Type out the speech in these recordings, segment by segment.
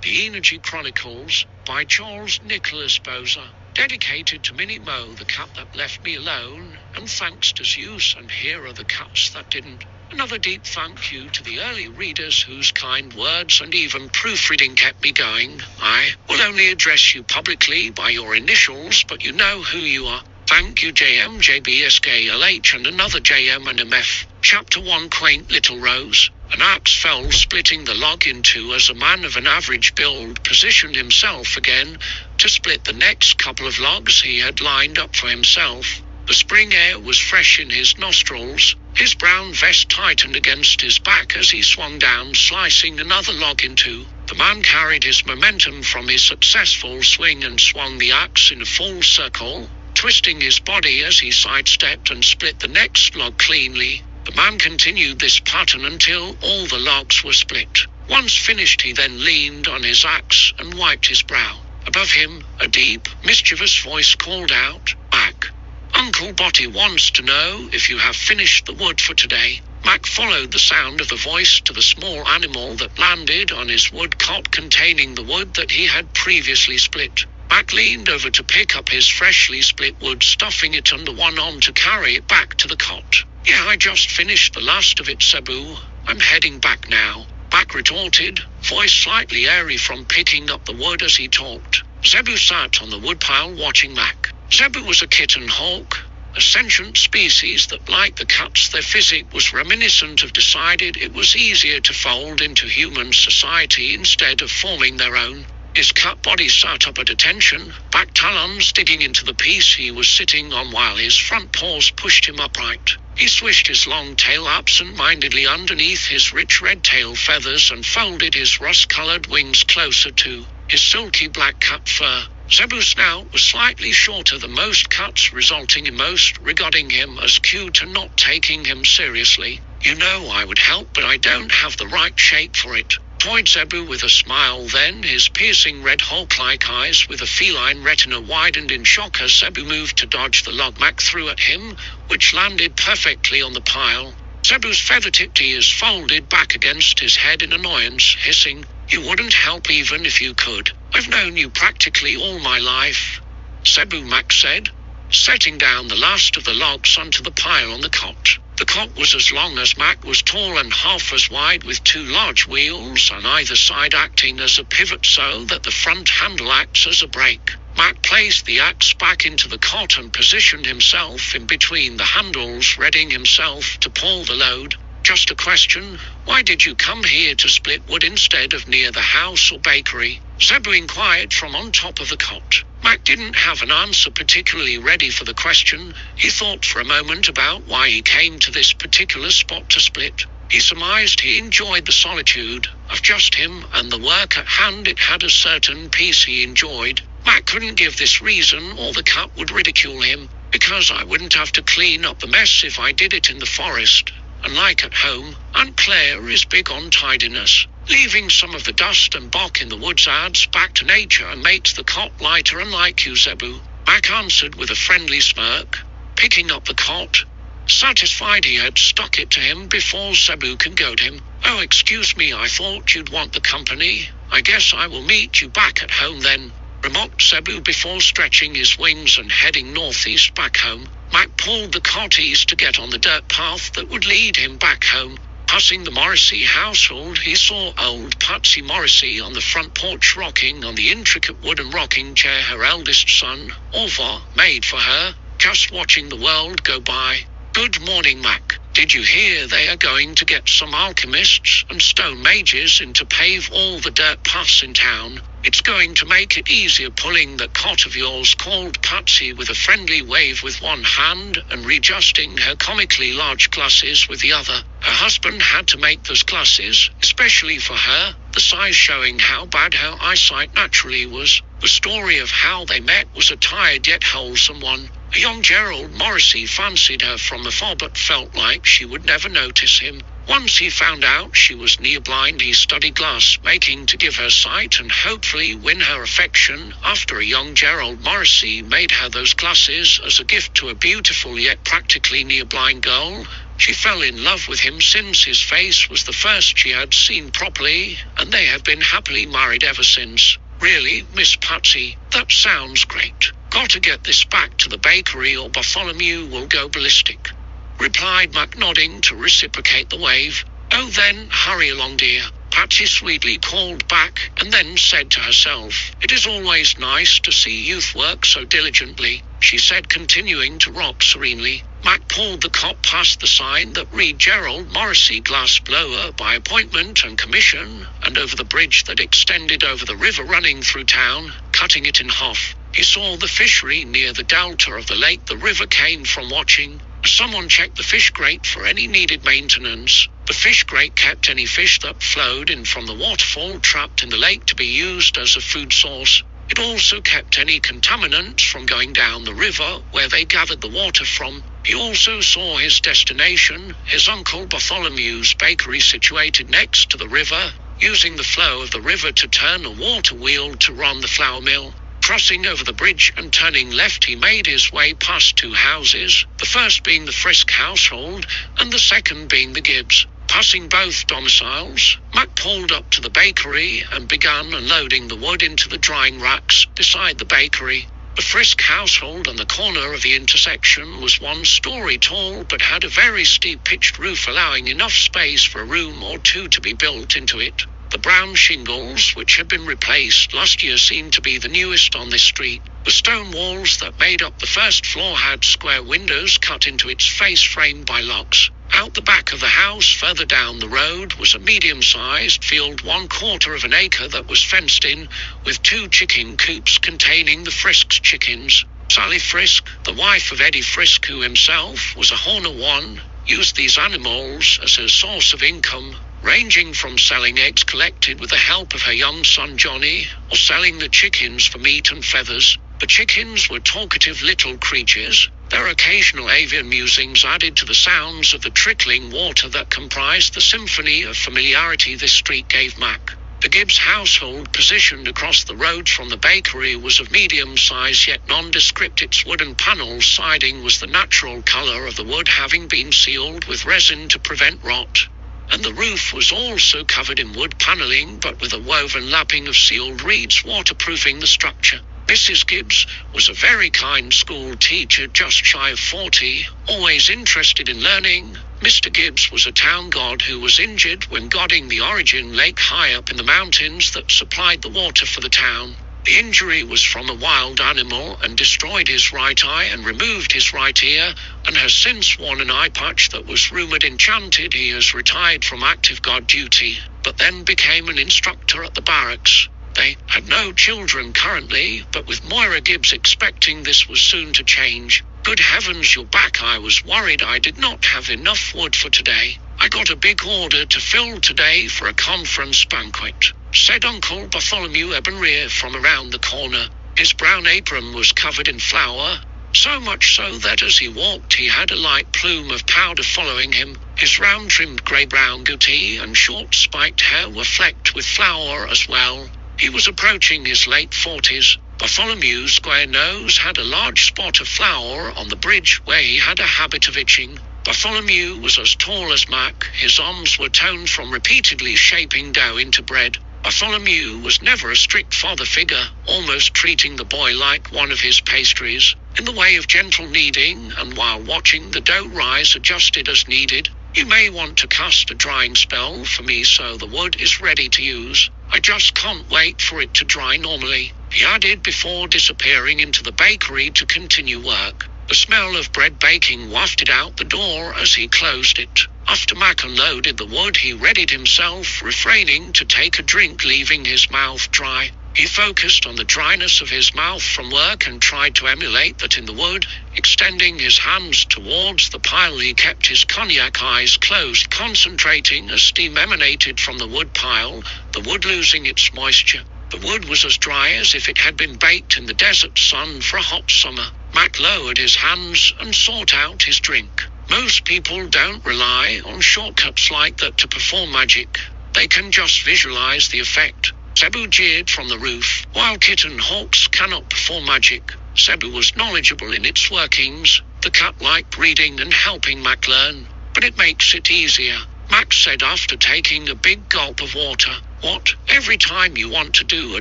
The Energy Chronicles, by Charles Nicholas Bowser. Dedicated to Minnie Mo, the cat that left me alone, and thanks to Zeus, and here are the cats that didn't. Another deep thank you to the early readers whose kind words and even proofreading kept me going. I will only address you publicly by your initials, but you know who you are. Thank you JM, JB, SKLH, and another JM and MF. Chapter 1, Quaint Little Rose. An axe fell, splitting the log in two as a man of an average build positioned himself again to split the next couple of logs he had lined up for himself. The spring air was fresh in his nostrils. His brown vest tightened against his back as he swung down, slicing another log in two. The man carried his momentum from his successful swing and swung the axe in a full circle, twisting his body as he sidestepped and split the next log cleanly. The man continued this pattern until all the logs were split. Once finished, he then leaned on his axe and wiped his brow. Above him, a deep, mischievous voice called out, "Mac, Uncle Botty wants to know if you have finished the wood for today." Mac followed the sound of the voice to the small animal that landed on his wood cot containing the wood that he had previously split. Mac leaned over to pick up his freshly split wood, stuffing it under one arm to carry it back to the cot. "Yeah, I just finished the last of it, Zebu. I'm heading back now," Mac retorted, voice slightly airy from picking up the wood as he talked. Zebu sat on the woodpile watching Mac. Zebu was a kitten hawk, a sentient species that, like the cats, their physique was reminiscent of decided it was easier to fold into human society instead of forming their own. His cat body sat up at attention, back talons digging into the piece he was sitting on while his front paws pushed him upright. He swished his long tail absent-mindedly underneath his rich red tail feathers and folded his rust-colored wings closer to his silky black cat fur. Zebu's snout was slightly shorter than most cats, resulting in most regarding him as cute and not taking him seriously. "You know I would help, but I don't have the right shape for it," toyed Zebu with a smile. Then his piercing red hawk-like eyes with a feline retina widened in shock as Zebu moved to dodge the log Mac threw at him, which landed perfectly on the pile. Zebu's feather-tipped ears folded back against his head in annoyance, hissing, "You wouldn't help even if you could. I've known you practically all my life." "Zebu," Mac said, setting down the last of the logs onto the pile on the cot. The cot was as long as Mac was tall and half as wide, with two large wheels on either side acting as a pivot so that the front handle acts as a brake. Mac placed the axe back into the cot and positioned himself in between the handles, readying himself to pull the load. "Just a question, why did you come here to split wood instead of near the house or bakery?" Zebu inquired from on top of the cot. Mac didn't have an answer particularly ready for the question. He thought for a moment about why he came to this particular spot to split. He surmised he enjoyed the solitude of just him and the work at hand. It had a certain peace he enjoyed. Mac couldn't give this reason or the cat would ridicule him. "Because I wouldn't have to clean up the mess if I did it in the forest. And like at home, Aunt Claire is big on tidiness. Leaving some of the dust and bark in the woods adds back to nature and makes the cot lighter, unlike you, Zebu," Mac answered with a friendly smirk, picking up the cot, satisfied he had stuck it to him before Zebu could goad him. "Oh, excuse me, I thought you'd want the company. I guess I will meet you back at home then," remarked Zebu before stretching his wings and heading northeast back home. Mac pulled the cot east to get on the dirt path that would lead him back home. Passing the Morrissey household, he saw old Patsy Morrissey on the front porch rocking on the intricate wooden rocking chair her eldest son, Orvar, made for her, just watching the world go by. "Good morning, Mac. Did you hear they are going to get some alchemists and stone mages in to pave all the dirt paths in town? It's going to make it easier pulling that cot of yours," called Patsy with a friendly wave with one hand and readjusting her comically large glasses with the other. Her husband had to make those glasses, especially for her, the size showing how bad her eyesight naturally was. The story of how they met was a tired yet wholesome one. A young Gerald Morrissey fancied her from afar but felt like she would never notice him. Once he found out she was near-blind, he studied glass making to give her sight and hopefully win her affection. After a young Gerald Morrissey made her those glasses as a gift to a beautiful yet practically near-blind girl, She fell in love with him since his face was the first she had seen properly, and they have been happily married ever since. Really, Miss Patsy, that sounds great. Gotta get this back to the bakery or Bartholomew will go ballistic," replied Mac, nodding to reciprocate the wave. "Oh then, hurry along, dear," Patsy sweetly called back, and then said to herself, "It is always nice to see youth work so diligently," she said, continuing to rock serenely. Mac pulled the cop past the sign that read Gerald Morrissey Glass Blower by appointment and commission, and over the bridge that extended over the river running through town, cutting it in half. He saw the fishery near the delta of the lake the river came from watching. Someone checked the fish grate for any needed maintenance. The fish grate kept any fish that flowed in from the waterfall trapped in the lake to be used as a food source. It also kept any contaminants from going down the river where they gathered the water from. He also saw his destination, his Uncle Bartholomew's bakery situated next to the river, using the flow of the river to turn a water wheel to run the flour mill. Crossing over the bridge and turning left, he made his way past two houses, the first being the Frisk household and the second being the Gibbs. Passing both domiciles, Mac pulled up to the bakery and began unloading the wood into the drying racks beside the bakery. The Frisk household on the corner of the intersection was 1 story tall but had a very steep pitched roof, allowing enough space for a room or two to be built into it. The brown shingles, which had been replaced last year, seemed to be the newest on this street. The stone walls that made up the first floor had square windows cut into its face, framed by locks. Out the back of the house, further down the road, was a medium-sized field 1/4 of an acre that was fenced in, with 2 chicken coops containing the Frisk's chickens. Sally Frisk, the wife of Eddie Frisk, who himself was a Horner 1, used these animals as her source of income, ranging from selling eggs collected with the help of her young son Johnny, or selling the chickens for meat and feathers. The chickens were talkative little creatures, their occasional avian musings added to the sounds of the trickling water that comprised the symphony of familiarity this street gave Mac. The Gibbs household, positioned across the road from the bakery, was of medium size yet nondescript. Its wooden panel siding was the natural color of the wood, having been sealed with resin to prevent rot, and the roof was also covered in wood paneling but with a woven lapping of sealed reeds waterproofing the structure. Mrs. Gibbs was a very kind school teacher, just shy of 40, always interested in learning. Mr. Gibbs was a town god who was injured when guarding the Origin Lake high up in the mountains that supplied the water for the town. The injury was from a wild animal and destroyed his right eye and removed his right ear, and has since worn an eye patch that was rumored enchanted. He has retired from active guard duty, but then became an instructor at the barracks. They had no children currently, but with Moira Gibbs expecting this was soon to change. "Good heavens, you're back. I was worried I did not have enough wood for today. I got a big order to fill today for a conference banquet," said Uncle Bartholomew Ebenrear from around the corner. His brown apron was covered in flour, so much so that as he walked he had a light plume of powder following him. His round-trimmed grey-brown goatee and short spiked hair were flecked with flour as well. He was approaching his late 40s. Bartholomew's square nose had a large spot of flour on the bridge where he had a habit of itching. Bartholomew was as tall as Mac. His arms were toned from repeatedly shaping dough into bread. Bartholomew was never a strict father figure, almost treating the boy like one of his pastries, in the way of gentle kneading, and while watching the dough rise adjusted as needed. "You may want to cast a drying spell for me so the wood is ready to use. I just can't wait for it to dry normally," he added before disappearing into the bakery to continue work. The smell of bread baking wafted out the door as he closed it. After Mac unloaded the wood, he readied himself, refraining to take a drink, leaving his mouth dry. He focused on the dryness of his mouth from work and tried to emulate that in the wood. Extending his hands towards the pile, he kept his cognac eyes closed, concentrating as steam emanated from the wood pile, the wood losing its moisture. The wood was as dry as if it had been baked in the desert sun for a hot summer. Mac lowered his hands and sought out his drink. Most people don't rely on shortcuts like that to perform magic. They can just visualize the effect. Cebu jeered from the roof. "While kitten hawks cannot perform magic, Cebu was knowledgeable in its workings. The cat liked reading and helping Mac learn. but it makes it easier," Max said after taking a big gulp of water. "What, every time you want to do a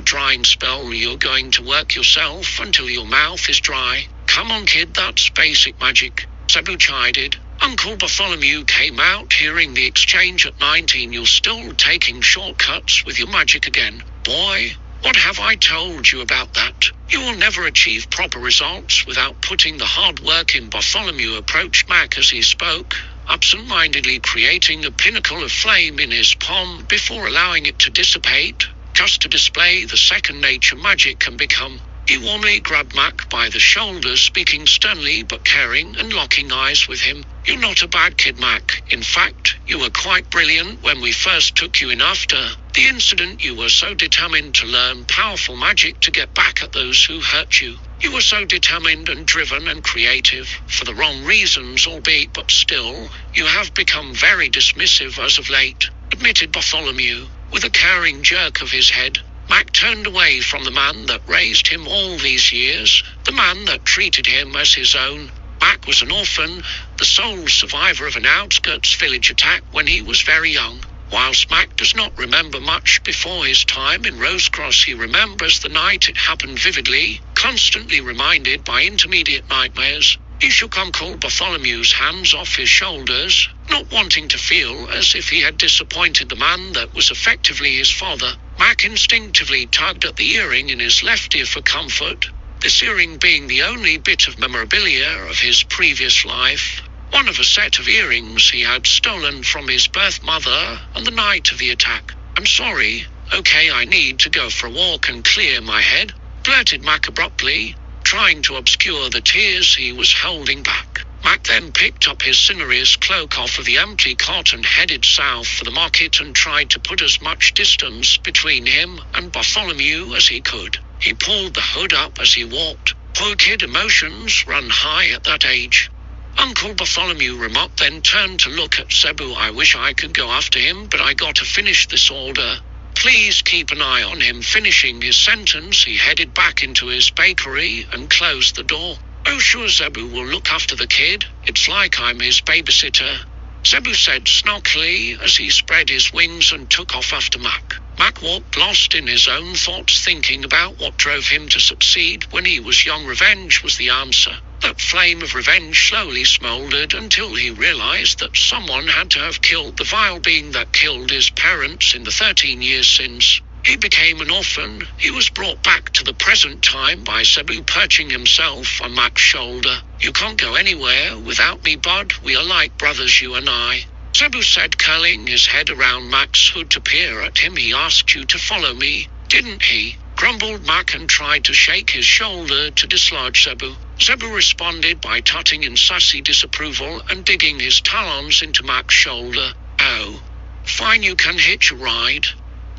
drying spell you're going to work yourself until your mouth is dry? Come on kid, that's basic magic," Cebu chided. Uncle Bartholomew came out hearing the exchange at 19. "You're still taking shortcuts with your magic again. Boy, what have I told you about that? You will never achieve proper results without putting the hard work in." Bartholomew approached Mac as he spoke, absent-mindedly creating a pinnacle of flame in his palm before allowing it to dissipate, just to display the second-nature magic can become. He warmly grabbed Mac by the shoulders, speaking sternly but caring and locking eyes with him. "You're not a bad kid, Mac. In fact, you were quite brilliant when we first took you in after the incident. You were so determined to learn powerful magic to get back at those who hurt you. You were so determined and driven and creative, for the wrong reasons albeit, but still, you have become very dismissive as of late," admitted Bartholomew, with a caring jerk of his head. Mac turned away from the man that raised him all these years, the man that treated him as his own. Mac was an orphan, the sole survivor of an outskirts village attack when he was very young. Whilst Mac does not remember much before his time in Rosecross, he remembers the night it happened vividly, constantly reminded by intermediate nightmares. He shook Uncle Bartholomew's hands off his shoulders, not wanting to feel as if he had disappointed the man that was effectively his father. Mac instinctively tugged at the earring in his left ear for comfort, this earring being the only bit of memorabilia of his previous life, one of a set of earrings he had stolen from his birth mother on the night of the attack. "I'm sorry. Okay, I need to go for a walk and clear my head," blurted Mac abruptly, trying to obscure the tears he was holding back. Mac then picked up his cinereous cloak off of the empty cot and headed south for the market and tried to put as much distance between him and Bartholomew as he could. He pulled the hood up as he walked. Poor kid, emotions run high at that age. Uncle Bartholomew remarked, then turned to look at Cebu. "I wish I could go after him, but I gotta finish this order. Please keep an eye on him." Finishing his sentence, he headed back into his bakery and closed the door. "Oh sure, Cebu will look after the kid. It's like I'm his babysitter," Cebu said snarkily as he spread his wings and took off after Mac. Mac walked lost in his own thoughts, thinking about what drove him to succeed when he was young. Revenge was the answer. That flame of revenge slowly smoldered until he realized that someone had to have killed the vile being that killed his parents in the 13 years since he became an orphan. He was brought back to the present time by Cebu perching himself on Mac's shoulder. "You can't go anywhere without me, bud. We are like brothers, you and I," Cebu said, curling his head around Mac's hood to peer at him. "He asked you to follow me, didn't he?" grumbled Mac and tried to shake his shoulder to dislodge Cebu. Cebu responded by tutting in sassy disapproval and digging his talons into Mac's shoulder. "Oh, fine, you can hitch a ride,"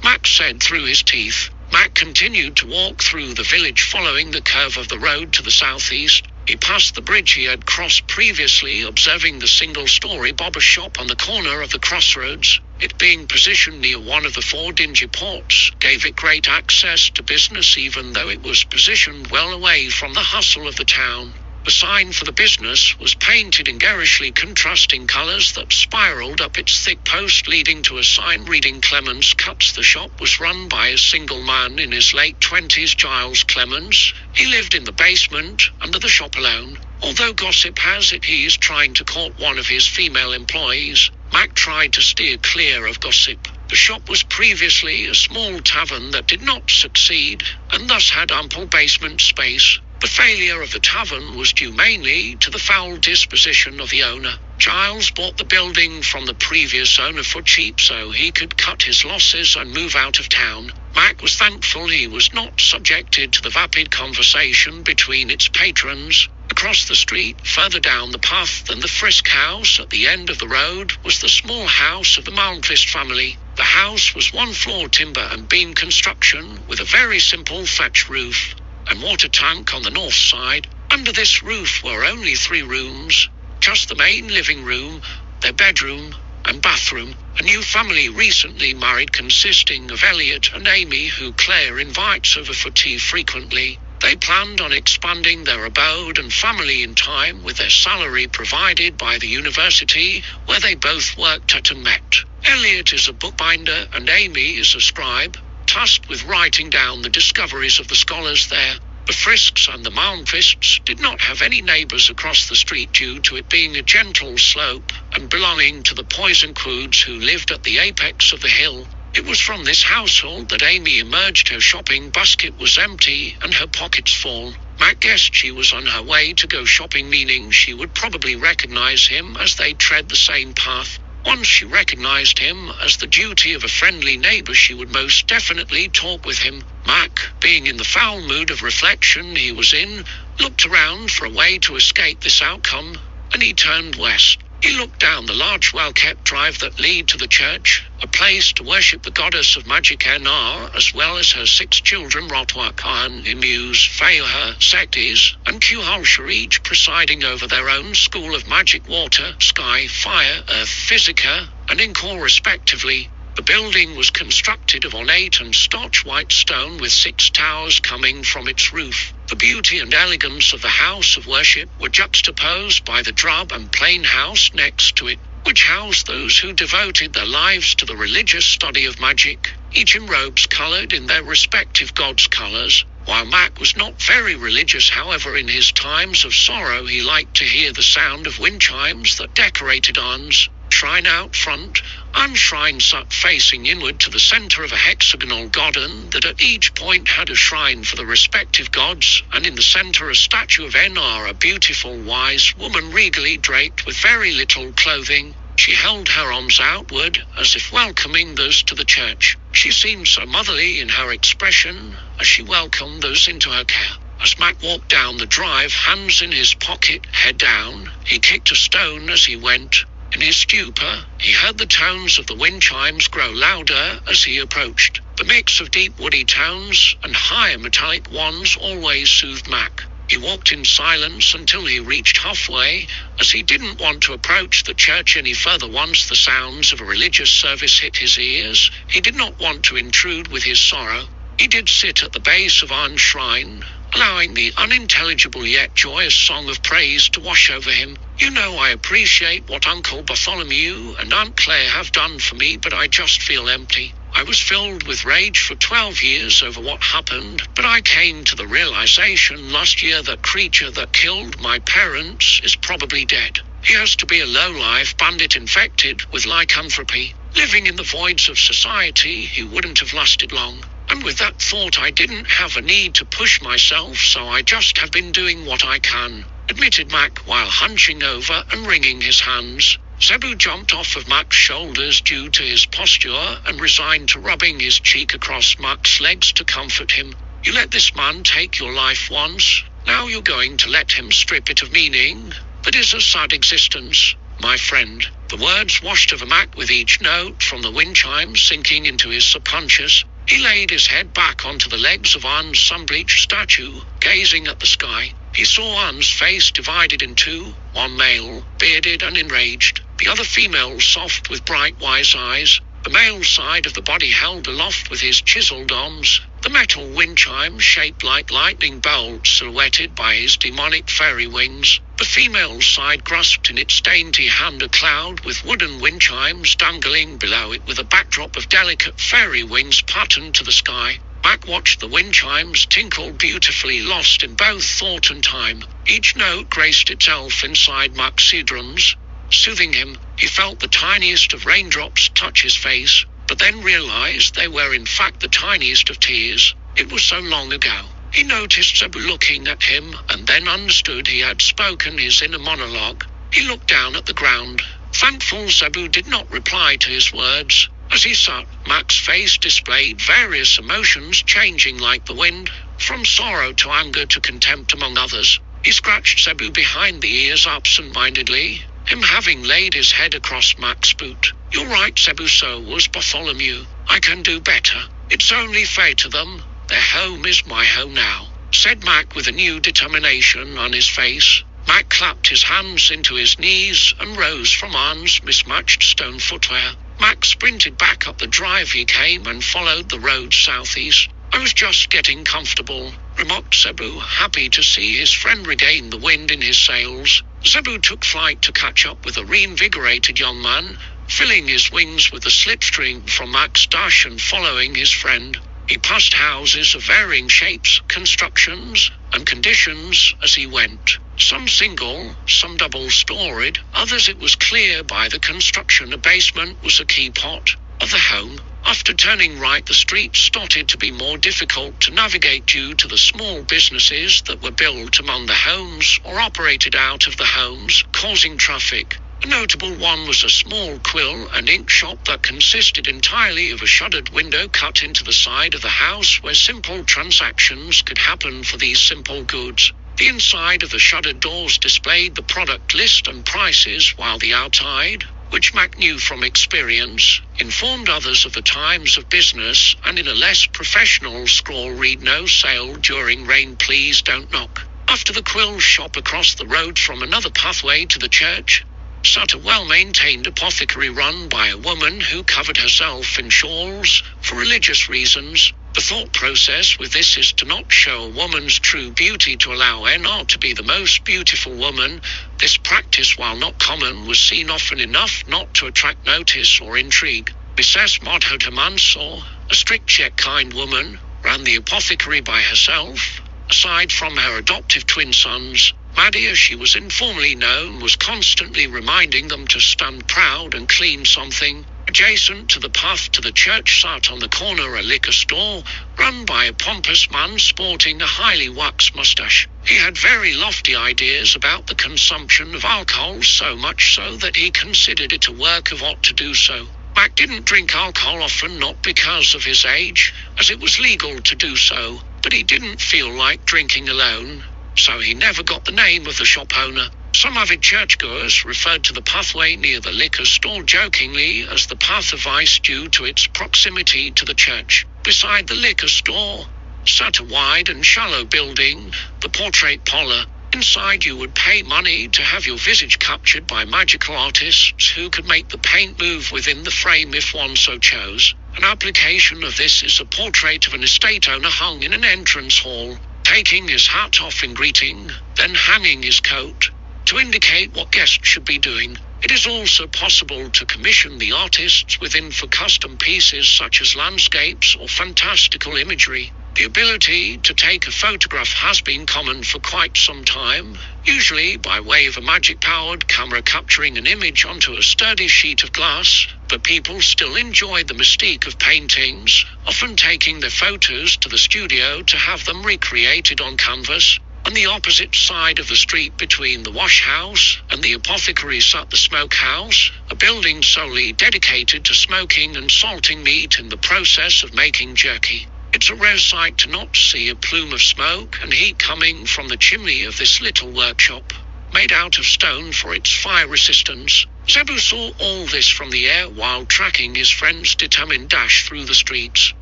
Mac said through his teeth. Mac continued to walk through the village, following the curve of the road to the southeast. He passed the bridge he had crossed previously, observing the single-story barber shop on the corner of the crossroads. It being positioned near one of the 4 dingy ports gave it great access to business, even though it was positioned well away from the hustle of the town. The sign for the business was painted in garishly contrasting colors that spiraled up its thick post, leading to a sign reading Clemens Cuts. The shop was run by a single man in his late 20s, Giles Clemens. He lived in the basement under the shop alone. Although gossip has it he is trying to court one of his female employees, Mac tried to steer clear of gossip. The shop was previously a small tavern that did not succeed, and thus had ample basement space. The failure of the tavern was due mainly to the foul disposition of the owner. Giles bought the building from the previous owner for cheap so he could cut his losses and move out of town. Mac was thankful he was not subjected to the vapid conversation between its patrons. Across the street, further down the path than the Frisk house at the end of the road, was the small house of the Malmquist family. The house was 1-floor timber and beam construction with a very simple thatch roof and water tank on the north side. Under this roof were only 3 rooms, just the main living room, their bedroom, and bathroom. A new family recently married consisting of Elliot and Amy, who Claire invites over for tea frequently. They planned on expanding their abode and family in time with their salary provided by the university where they both worked at and met. Elliot is a bookbinder and Amy is a scribe, tasked with writing down the discoveries of the scholars there. The Frisks and the Malmquists did not have any neighbours across the street due to it being a gentle slope and belonging to the Poisonquoods who lived at the apex of the hill. It was from this household that Amy emerged. Her shopping basket was empty and her pockets full. Mac guessed she was on her way to go shopping, meaning she would probably recognise him as they tread the same path. Once she recognized him as the duty of a friendly neighbor, she would most definitely talk with him. Mac, being in the foul mood of reflection he was in, looked around for a way to escape this outcome, and he turned west. He looked down the large, well-kept drive that led to the church, a place to worship the goddess of magic Aenergy, as well as her 6 children Rotwakan, Imuse, Feyha, Sectis, and Kuhulsha, each presiding over their own school of magic, water, sky, fire, earth, physica, and Inkor respectively. The building was constructed of ornate and starch white stone with 6 towers coming from its roof. The beauty and elegance of the house of worship were juxtaposed by the drab and plain house next to it, which housed those who devoted their lives to the religious study of magic, each in robes coloured in their respective gods' colours. While Mac was not very religious, however, in his times of sorrow he liked to hear the sound of wind chimes that decorated Arn's shrine out front. Arn's shrine sat facing inward to the centre of a hexagonal garden that at each point had a shrine for the respective gods, and in the centre a statue of Enar, a beautiful wise woman regally draped with very little clothing. She held her arms outward, as if welcoming those to the church. She seemed so motherly in her expression, as she welcomed those into her care. As Mac walked down the drive, hands in his pocket, head down, he kicked a stone as he went. In his stupor, he heard the tones of the wind chimes grow louder as he approached. The mix of deep woody tones and higher metallic ones always soothed Mac. He walked in silence until he reached halfway, as he didn't want to approach the church any further once the sounds of a religious service hit his ears. He did not want to intrude with his sorrow. He did sit at the base of Arn's shrine, allowing the unintelligible yet joyous song of praise to wash over him. You know, I appreciate what Uncle Bartholomew and Aunt Claire have done for me, but I just feel empty. I was filled with rage for 12 years over what happened, but I came to the realization last year that creature that killed my parents is probably dead. He has to be a low-life bandit infected with lycanthropy. Living in the voids of society, he wouldn't have lasted long. And with that thought, I didn't have a need to push myself, so I just have been doing what I can, admitted Mac while hunching over and wringing his hands. Zebu jumped off of Mac's shoulders due to his posture and resigned to rubbing his cheek across Mac's legs to comfort him. You let this man take your life once, now you're going to let him strip it of meaning. That is a sad existence, my friend. The words washed over Mac with each note from the wind chimes sinking into his subconscious. He laid his head back onto the legs of Arn's sun-bleached statue, gazing at the sky. He saw Arn's face divided in two, one male, bearded and enraged, the other female, soft with bright wise eyes. The male side of the body held aloft with his chiseled arms, the metal wind chimes shaped like lightning bolts silhouetted by his demonic fairy wings. The female side grasped in its dainty hand a cloud with wooden wind chimes dangling below it with a backdrop of delicate fairy wings patterned to the sky. Mac watched the wind chimes tinkle beautifully, lost in both thought and time. Each note graced itself inside Mac's eardrums, soothing him. He felt the tiniest of raindrops touch his face, but then realized they were in fact the tiniest of tears. It was so long ago. He noticed Zebu looking at him, and then understood he had spoken his inner monologue. He looked down at the ground. Thankful Zebu did not reply to his words. As he sat, Mac's face displayed various emotions changing like the wind, from sorrow to anger to contempt among others. He scratched Zebu behind the ears absent-mindedly, him having laid his head across Mac's boot. You're right, Zebu, so was Bartholomew. I can do better. It's only fair to them. Their home is my home now, said Mac with a new determination on his face. Mac clapped his hands into his knees and rose from Arn's mismatched stone footwear. Mac sprinted back up the drive he came and followed the road southeast. I was just getting comfortable, remarked Cebu, happy to see his friend regain the wind in his sails. Cebu took flight to catch up with a reinvigorated young man, filling his wings with the slipstream from Mac's dash and following his friend. He passed houses of varying shapes, constructions, and conditions as he went. Some single, some double-storied, others it was clear by the construction a basement was a key part of the home. After turning right, the street started to be more difficult to navigate due to the small businesses that were built among the homes or operated out of the homes, causing traffic. A notable one was a small quill and ink shop that consisted entirely of a shuttered window cut into the side of the house where simple transactions could happen for these simple goods. The inside of the shuttered doors displayed the product list and prices, while the outside, which Mac knew from experience, informed others of the times of business and in a less professional scrawl read "No sale during rain, please don't knock." After the quill shop across the road from another pathway to the church sat a well-maintained apothecary run by a woman who covered herself in shawls for religious reasons. The thought process with this is to not show a woman's true beauty to allow her to be the most beautiful woman. This practice, while not common, was seen often enough not to attract notice or intrigue. Mrs. Madhota Mansour, a strict yet kind woman, ran the apothecary by herself. Aside from her adoptive twin sons, Maddie, as she was informally known, was constantly reminding them to stand proud and clean something. Adjacent to the path to the church sat on the corner a liquor store, run by a pompous man sporting a highly waxed mustache. He had very lofty ideas about the consumption of alcohol, so much so that he considered it a work of art to do so. Mac didn't drink alcohol often, not because of his age, as it was legal to do so, but he didn't feel like drinking alone, so he never got the name of the shop owner. Some avid churchgoers referred to the pathway near the liquor store jokingly as the Path of Vice due to its proximity to the church. Beside the liquor store sat a wide and shallow building, the portrait parlor. Inside you would pay money to have your visage captured by magical artists who could make the paint move within the frame if one so chose. An application of this is a portrait of an estate owner hung in an entrance hall, taking his hat off in greeting, then hanging his coat to indicate what guests should be doing. It is also possible to commission the artists within for custom pieces such as landscapes or fantastical imagery. The ability to take a photograph has been common for quite some time, usually by way of a magic-powered camera capturing an image onto a sturdy sheet of glass, but people still enjoy the mystique of paintings, often taking their photos to the studio to have them recreated on canvas. On the opposite side of the street between the wash house and the apothecary sat the smokehouse, a building solely dedicated to smoking and salting meat in the process of making jerky. It's a rare sight to not see a plume of smoke and heat coming from the chimney of this little workshop, made out of stone for its fire resistance. Zebu saw all this from the air while tracking his friend's determined dash through the streets.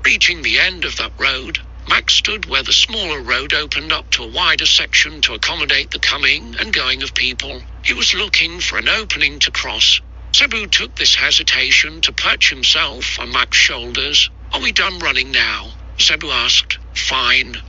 Reaching the end of that road, Max stood where the smaller road opened up to a wider section to accommodate the coming and going of people. He was looking for an opening to cross. Zebu took this hesitation to perch himself on Mac's shoulders. "Are we done running now?" Zebu asked. "Fine.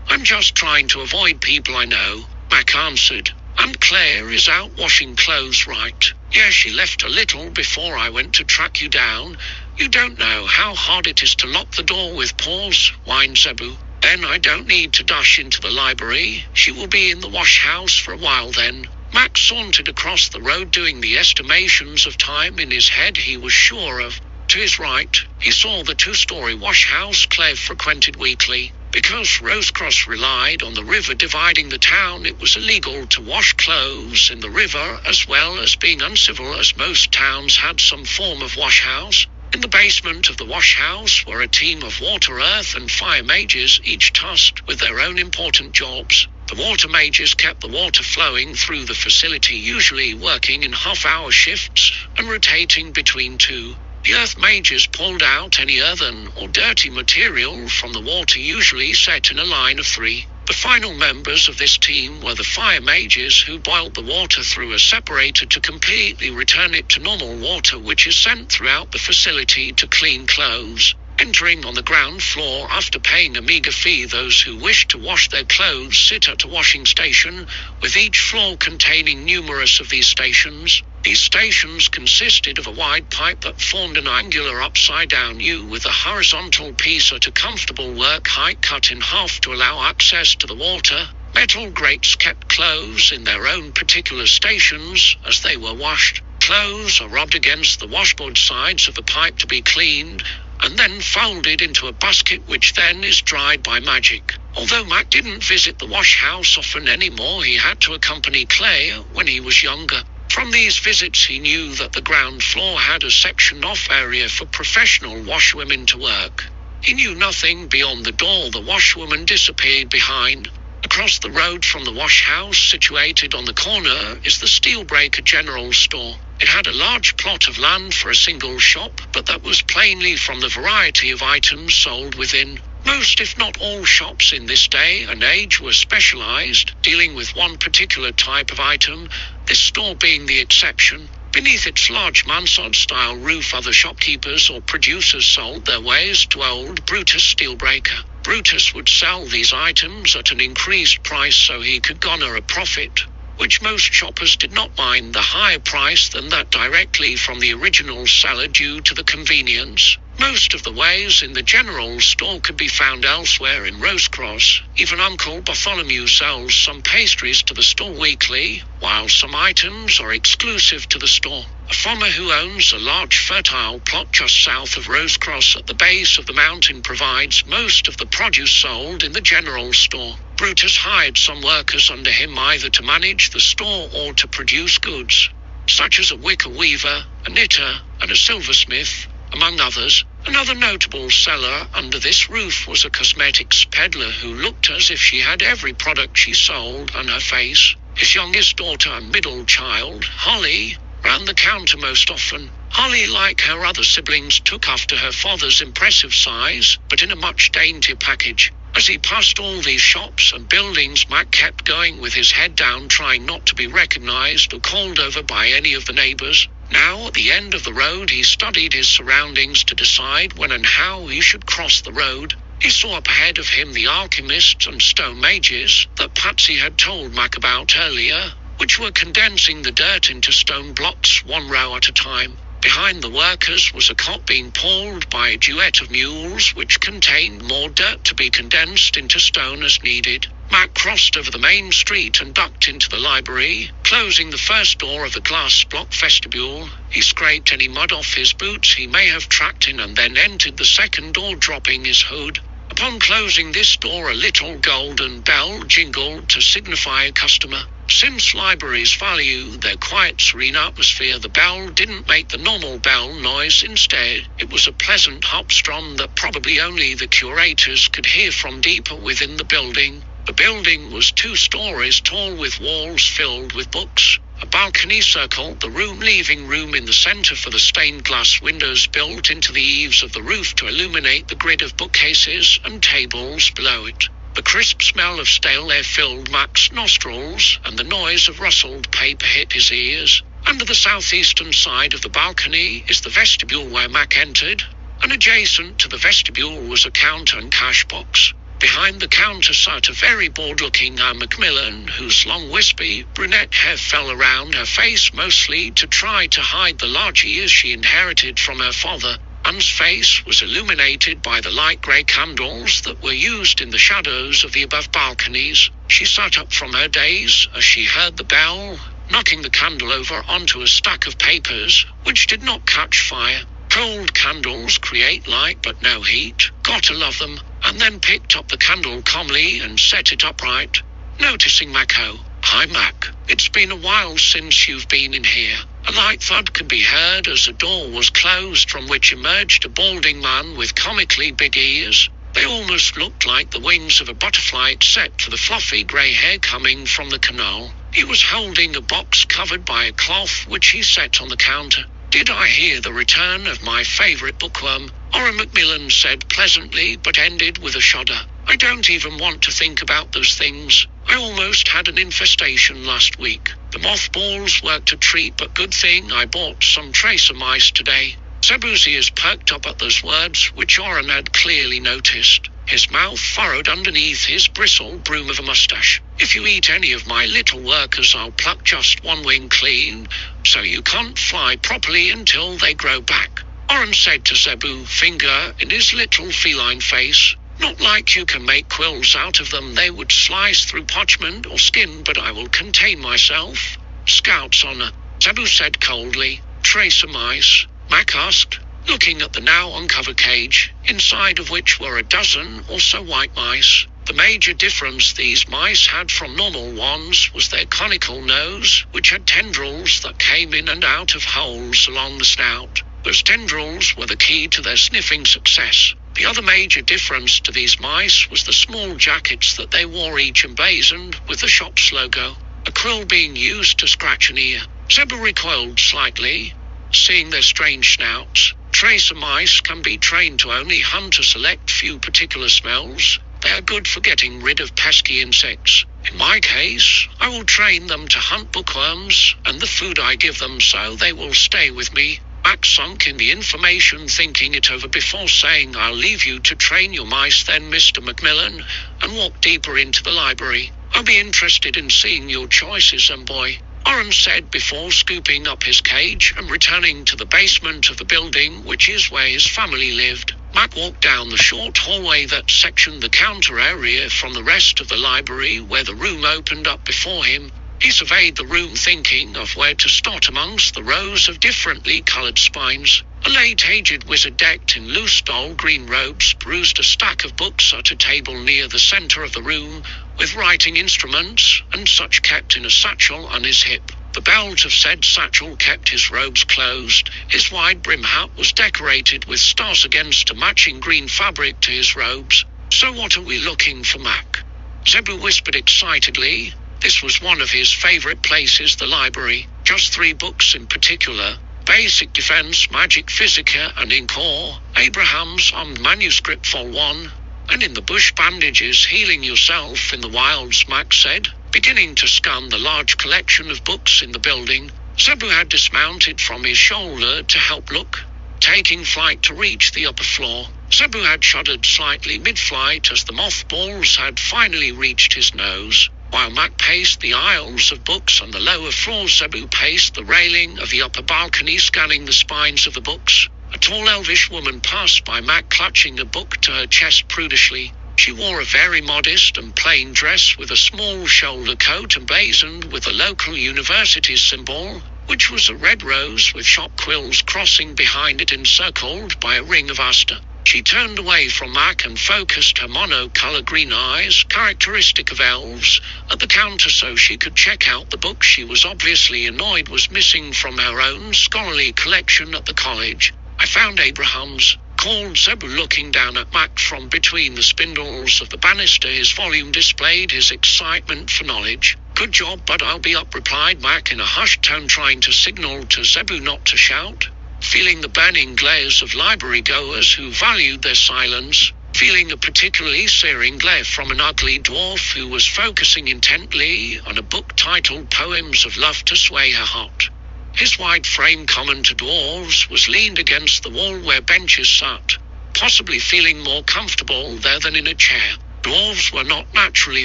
I'm just trying to avoid people I know," Mac answered. "And Claire is out washing clothes, right?" "Yeah, she left a little before I went to track you down. You don't know how hard it is to lock the door with paws," whined Zebu. "Then I don't need to dash into the library. She will be in the wash house for a while then." Max sauntered across the road doing the estimations of time in his head he was sure of. To his right, he saw the two-story wash house Claire frequented weekly. Because Rosecross relied on the river dividing the town, it was illegal to wash clothes in the river, as well as being uncivil, as most towns had some form of wash house. In the basement of the wash house were a team of water, earth, and fire mages, each tasked with their own important jobs. The water mages kept the water flowing through the facility, usually working in half-hour shifts and rotating between two. The earth mages pulled out any earthen or dirty material from the water, usually set in a line of 3. The final members of this team were the fire mages, who boiled the water through a separator to completely return it to normal water, which is sent throughout the facility to clean clothes. Entering on the ground floor after paying a meager fee, those who wished to wash their clothes sit at a washing station, with each floor containing numerous of these stations. These stations consisted of a wide pipe that formed an angular upside-down U with a horizontal piece at a comfortable work height cut in half to allow access to the water. Metal grates kept clothes in their own particular stations as they were washed. Clothes are rubbed against the washboard sides of the pipe to be cleaned, and then folded into a basket which then is dried by magic. Although Mac didn't visit the wash house often anymore, he had to accompany Clay when he was younger. From these visits he knew that the ground floor had a sectioned-off area for professional washwomen to work. He knew nothing beyond the door the washwoman disappeared behind. Across the road from the wash house, situated on the corner, is the Steelbreaker General Store. It had a large plot of land for a single shop, but that was plainly from the variety of items sold within. Most, if not all, shops in this day and age were specialized, dealing with one particular type of item, this store being the exception. Beneath its large mansard-style roof, other shopkeepers or producers sold their wares to old Brutus Steelbreaker. Brutus would sell these items at an increased price so he could garner a profit, which most shoppers did not mind the higher price than that directly from the original seller due to the convenience. Most of the wares in the general store could be found elsewhere in Rosecross. Even Uncle Bartholomew sells some pastries to the store weekly, while some items are exclusive to the store. A farmer who owns a large fertile plot just south of Rosecross at the base of the mountain provides most of the produce sold in the general store. Brutus hired some workers under him either to manage the store or to produce goods, such as a wicker weaver, a knitter, and a silversmith, among others. Another notable seller under this roof was a cosmetics peddler who looked as if she had every product she sold on her face. His youngest daughter and middle child, Holly, ran the counter most often. Holly, like her other siblings, took after her father's impressive size, but in a much daintier package. As he passed all these shops and buildings, Mac kept going with his head down, trying not to be recognized or called over by any of the neighbors. Now, at the end of the road, he studied his surroundings to decide when and how he should cross the road. He saw up ahead of him the alchemists and stone mages that Patsy had told Mac about earlier, which were condensing the dirt into stone blocks one row at a time. Behind the workers was a cot being pulled by a duet of mules which contained more dirt to be condensed into stone as needed. Mac crossed over the main street and ducked into the library, closing the first door of the glass block vestibule. He scraped any mud off his boots he may have tracked in and then entered the second door, dropping his hood. Upon closing this door, a little golden bell jingled to signify a customer. Since libraries value their quiet, serene atmosphere, the bell didn't make the normal bell noise. Instead, it was a pleasant hopstrom that probably only the curators could hear from deeper within the building. The building was 2 stories tall with walls filled with books. A balcony circled the room, leaving room in the center for the stained glass windows built into the eaves of the roof to illuminate the grid of bookcases and tables below it. The crisp smell of stale air filled Mac's nostrils, and the noise of rustled paper hit his ears. Under the southeastern side of the balcony is the vestibule where Mac entered, and adjacent to the vestibule was a counter and cash box. Behind the counter sat a very bored-looking Anne Macmillan, whose long wispy brunette hair fell around her face, mostly to try to hide the large ears she inherited from her father. Anne's face was illuminated by the light grey candles that were used in the shadows of the above balconies. She sat up from her daze as she heard the bell, knocking the candle over onto a stack of papers, which did not catch fire. Cold candles create light but no heat. Gotta love them. And then picked up the candle calmly and set it upright. Noticing Mac, "Hi, Mac. It's been a while since you've been in here." A light thud could be heard as a door was closed, from which emerged a balding man with comically big ears. They almost looked like the wings of a butterfly except for the fluffy grey hair coming from the canal. He was holding a box covered by a cloth which he set on the counter. "Did I hear the return of my favourite bookworm?" Ora Macmillan said pleasantly, but ended with a shudder. "I don't even want to think about those things. I almost had an infestation last week. The mothballs worked a treat, but good thing I bought some tracer mice today." Zebu's ears perked up at those words, which Oren had clearly noticed. His mouth furrowed underneath his bristled broom of a mustache. "If you eat any of my little workers, I'll pluck just one wing clean, so you can't fly properly until they grow back," Oren said to Zebu, finger in his little feline face. "Not like you can make quills out of them. They would slice through parchment or skin, but I will contain myself." "Scout's honor," Zebu said coldly. "Tracer mice?" Mac asked, looking at the now uncovered cage, inside of which were a dozen or so white mice. The major difference these mice had from normal ones was their conical nose, which had tendrils that came in and out of holes along the snout. Those tendrils were the key to their sniffing success. The other major difference to these mice was the small jackets that they wore, each emblazoned with the shop's logo, a quill being used to scratch an ear. Zebu recoiled slightly, seeing their strange snouts. Tracer mice can be trained to only hunt a select few particular smells. They are good for getting rid of pesky insects. In my case, I will train them to hunt bookworms and the food I give them, so they will stay with me. Mac sunk in the information, thinking it over before saying, "I'll leave you to train your mice then, Mr. Macmillan," and walked deeper into the library. "I'll be interested in seeing your choices, boy," Oren said before scooping up his cage and returning to the basement of the building, which is where his family lived. Mac walked down the short hallway that sectioned the counter area from the rest of the library, where the room opened up before him. He surveyed the room, thinking of where to start amongst the rows of differently colored spines. A late-aged wizard decked in loose dull green robes perused a stack of books at a table near the center of the room, with writing instruments and such kept in a satchel on his hip. The belt of said satchel kept his robes closed. His wide brim hat was decorated with stars against a matching green fabric to his robes. "So what are we looking for, Mac?" Zebu whispered excitedly. This was one of his favorite places, the library. Just 3 books in particular: Basic Defense, Magic Physica, and in core, Abraham's Manuscript Vol 1, and in the bush bandages, Healing Yourself in the Wilds, Mac said, beginning to scan the large collection of books in the building. Zebu had dismounted from his shoulder to help look, taking flight to reach the upper floor. Zebu had shuddered slightly mid-flight as the mothballs had finally reached his nose. While Mac paced the aisles of books on the lower floor, Zebu paced the railing of the upper balcony, scanning the spines of the books. A tall elvish woman passed by Mac, clutching a book to her chest prudishly. She wore a very modest and plain dress with a small shoulder coat emblazoned with the local university's symbol, which was a red rose with shop quills crossing behind it, encircled by a ring of aster. She turned away from Mac and focused her monocolor green eyes, characteristic of elves, at the counter so she could check out the book she was obviously annoyed was missing from her own scholarly collection at the college. "I found Abraham's," called Zebu, looking down at Mac from between the spindles of the banister. His volume displayed his excitement for knowledge. "Good job, but I'll be up," replied Mac in a hushed tone, trying to signal to Zebu not to shout. Feeling the burning glares of library-goers who valued their silence, feeling a particularly searing glare from an ugly dwarf who was focusing intently on a book titled Poems of Love to Sway Her Heart. His wide frame, common to dwarves, was leaned against the wall where benches sat, possibly feeling more comfortable there than in a chair. Dwarves were not naturally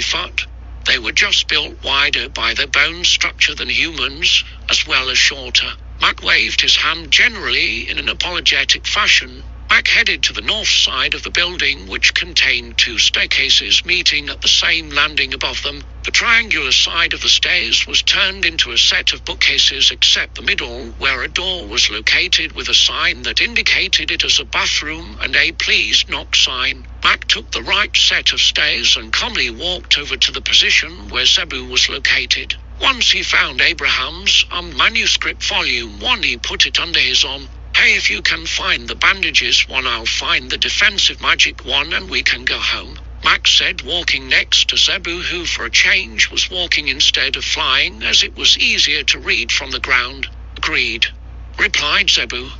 fat. They were just built wider by their bone structure than humans, as well as shorter. Mac waved his hand generally in an apologetic fashion. Mac headed to the north side of the building, which contained 2 staircases meeting at the same landing above them. The triangular side of the stairs was turned into a set of bookcases, except the middle, where a door was located with a sign that indicated it as a bathroom and a "Please Knock" sign. Mac took the right set of stairs and calmly walked over to the position where Zebu was located. Once he found Abraham's Manuscript Volume 1, he put it under his arm. "Hey, if you can find the bandages one, I'll find the defensive magic one and we can go home," Mac said, walking next to Zebu, who for a change was walking instead of flying, as it was easier to read from the ground. "Agreed," replied Zebu.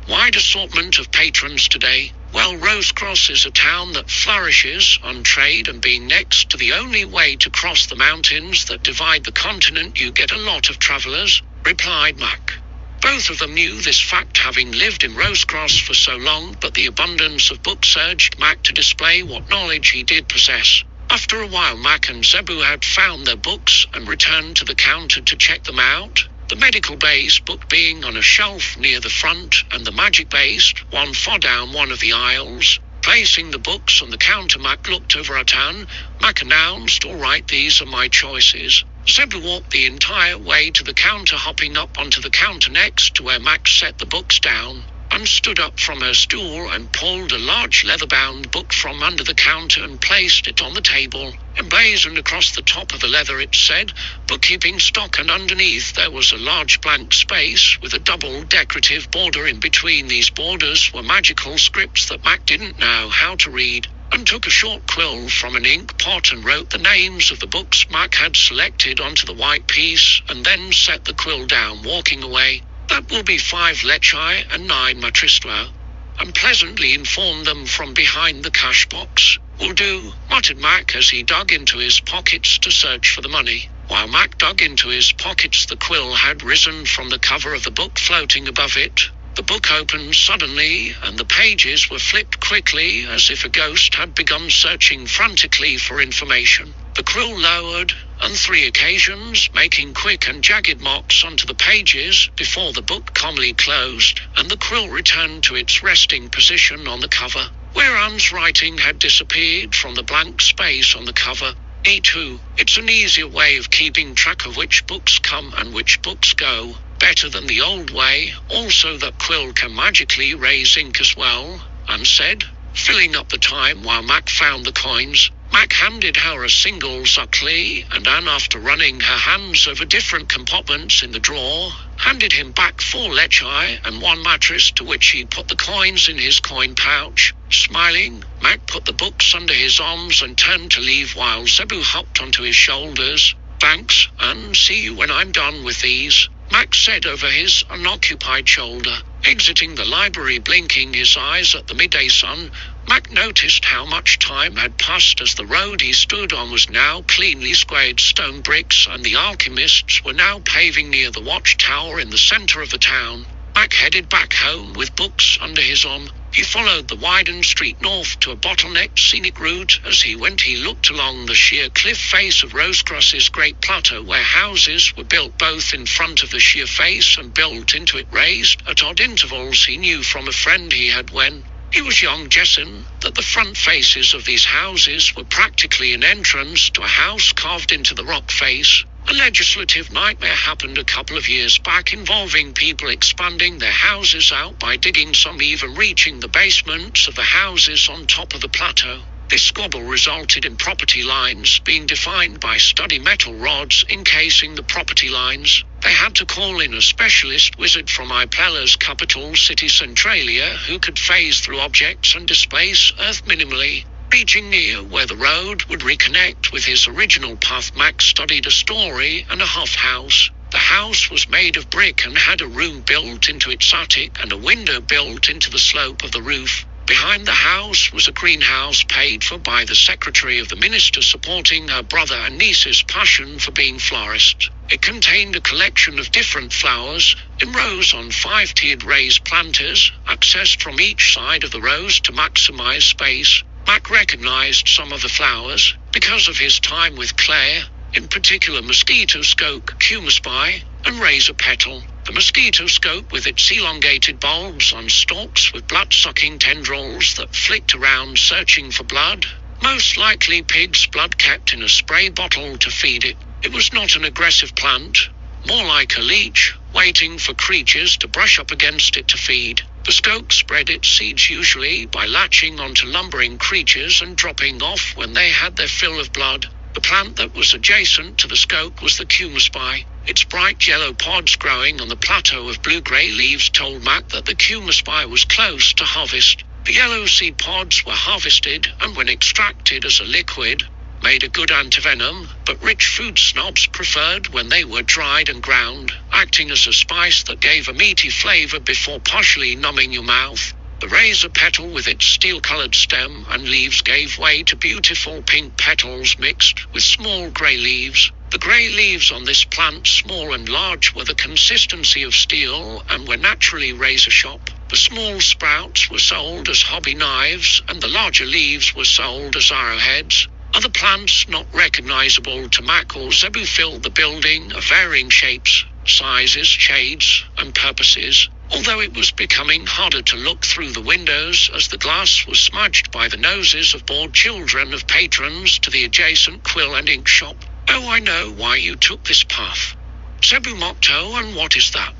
"Wide assortment of patrons today. Well, Rosecross is a town that flourishes on trade, and being next to the only way to cross the mountains that divide the continent, you get a lot of travelers," replied Mac. Both of them knew this fact, having lived in Rosecross for so long, but the abundance of books urged Mac to display what knowledge he did possess. After a while, Mac and Zebu had found their books and returned to the counter to check them out, the medical-based book being on a shelf near the front, and the magic-based one far down one of the aisles. Placing the books on the counter, Mac looked over at Anne. Mac announced, "All right, these are my choices." Zebu walked the entire way to the counter, hopping up onto the counter next to where Mac set the books down. Anne stood up from her stool and pulled a large leather-bound book from under the counter and placed it on the table. Emblazoned across the top of the leather it said, "Bookkeeping Stock," and underneath there was a large blank space with a double decorative border. In between these borders were magical scripts that Mac didn't know how to read, and took a short quill from an ink pot and wrote the names of the books Mac had selected onto the white piece, and then set the quill down, walking away. "That will be 5 Lecce and 9 Matristo," and pleasantly informed them from behind the cash box. "Will do," muttered Mac as he dug into his pockets to search for the money. While Mac dug into his pockets, the quill had risen from the cover of the book, floating above it. The book opened suddenly, and the pages were flipped quickly, as if a ghost had begun searching frantically for information. The quill lowered on 3 occasions, making quick and jagged marks onto the pages before the book calmly closed, and the quill returned to its resting position on the cover, where Anne's writing had disappeared from the blank space on the cover. E2. It's an easier way of keeping track of which books come and which books go. Better than the old way. Also, that quill can magically raise ink as well, Anne said, filling up the time while Mac found the coins. Mac handed her a single Zuckley, and Anne, after running her hands over different compartments in the drawer, handed him back 4 Lecce and 1 mattress, to which he put the coins in his coin pouch. Smiling, Mac put the books under his arms and turned to leave while Zebu hopped onto his shoulders. "Thanks, and see you when I'm done with these," Mac said over his unoccupied shoulder. Exiting the library, blinking his eyes at the midday sun, Mac noticed how much time had passed, as the road he stood on was now cleanly squared stone bricks, and the alchemists were now paving near the watchtower in the center of the town. Mac headed back home with books under his arm. He followed the widened street north to a bottlenecked scenic route. As he went, he looked along the sheer cliff face of Rosecross's great plateau, where houses were built both in front of the sheer face and built into it, raised at odd intervals. He knew from a friend he had when he was young, Jesson, that the front faces of these houses were practically an entrance to a house carved into the rock face. A legislative nightmare happened a couple of years back, involving people expanding their houses out by digging, some even reaching the basements of the houses on top of the plateau. This squabble resulted in property lines being defined by study metal rods encasing the property lines. They had to call in a specialist wizard from Iplalla's capital city, Centralia, who could phase through objects and displace Earth minimally. Reaching near where the road would reconnect with his original path, Mac studied a story and a half house. The house was made of brick and had a room built into its attic and a window built into the slope of the roof. Behind the house was a greenhouse paid for by the secretary of the minister, supporting her brother and niece's passion for being florists. It contained a collection of different flowers in rows on 5-tiered raised planters, accessed from each side of the rows to maximize space. Mac recognized some of the flowers because of his time with Claire, in particular mosquito skunk, cumaspy, and razor petal. The mosquito skunk, with its elongated bulbs on stalks with blood-sucking tendrils that flicked around searching for blood, most likely pig's blood, kept in a spray bottle to feed it. It was not an aggressive plant, more like a leech, waiting for creatures to brush up against it to feed. The skunk spread its seeds usually by latching onto lumbering creatures and dropping off when they had their fill of blood. The plant that was adjacent to the skunk was the cumaspy. Its bright yellow pods growing on the plateau of blue-grey leaves told Mac that the cumaspy was close to harvest. The yellow seed pods were harvested and, when extracted as a liquid, made a good antivenom, but rich food snobs preferred when they were dried and ground, acting as a spice that gave a meaty flavor before partially numbing your mouth. The razor petal, with its steel-colored stem and leaves, gave way to beautiful pink petals mixed with small grey leaves. The grey leaves on this plant, small and large, were the consistency of steel and were naturally razor sharp. The small sprouts were sold as hobby knives, and the larger leaves were sold as arrowheads. Other plants not recognizable to Mac or Zebu filled the building of varying shapes, sizes, shades, and purposes, although it was becoming harder to look through the windows as the glass was smudged by the noses of bored children of patrons to the adjacent quill and ink shop. "Oh, I know why you took this path," Zebu mocked. "Oh, and what is that?"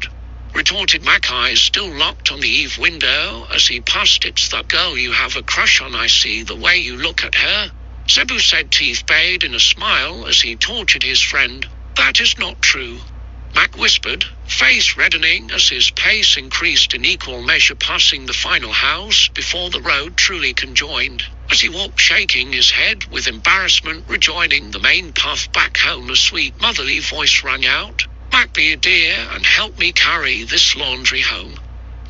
retorted Mac, eyes still locked on the Eve window as he passed. "It's that girl you have a crush on. I see the way you look at her," Zebu said, teeth bayed in a smile as he tortured his friend. "That is not true," Mac whispered, face reddening as his pace increased in equal measure, passing the final house before the road truly conjoined. As he walked, shaking his head with embarrassment, rejoining the main path back home, a sweet motherly voice rang out, "Mac, be a dear and help me carry this laundry home."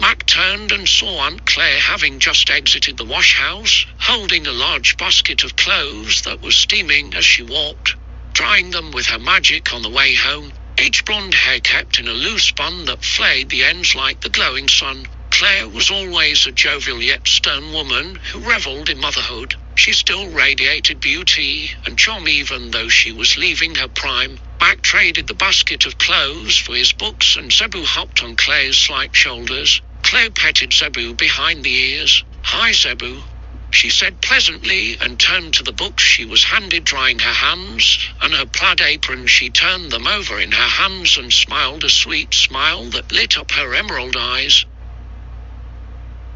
Mac turned and saw Aunt Claire having just exited the wash house, holding a large basket of clothes that was steaming as she walked, drying them with her magic on the way home, each blonde hair kept in a loose bun that flayed the ends like the glowing sun. Claire was always a jovial yet stern woman who reveled in motherhood. She still radiated beauty and charm even though she was leaving her prime. Mac traded the basket of clothes for his books and Zebu hopped on Claire's slight shoulders. Claire petted Zebu behind the ears. "Hi, Zebu," she said pleasantly, and turned to the books she was handed, drying her hands and her plaid apron. She turned them over in her hands and smiled, a sweet smile that lit up her emerald eyes.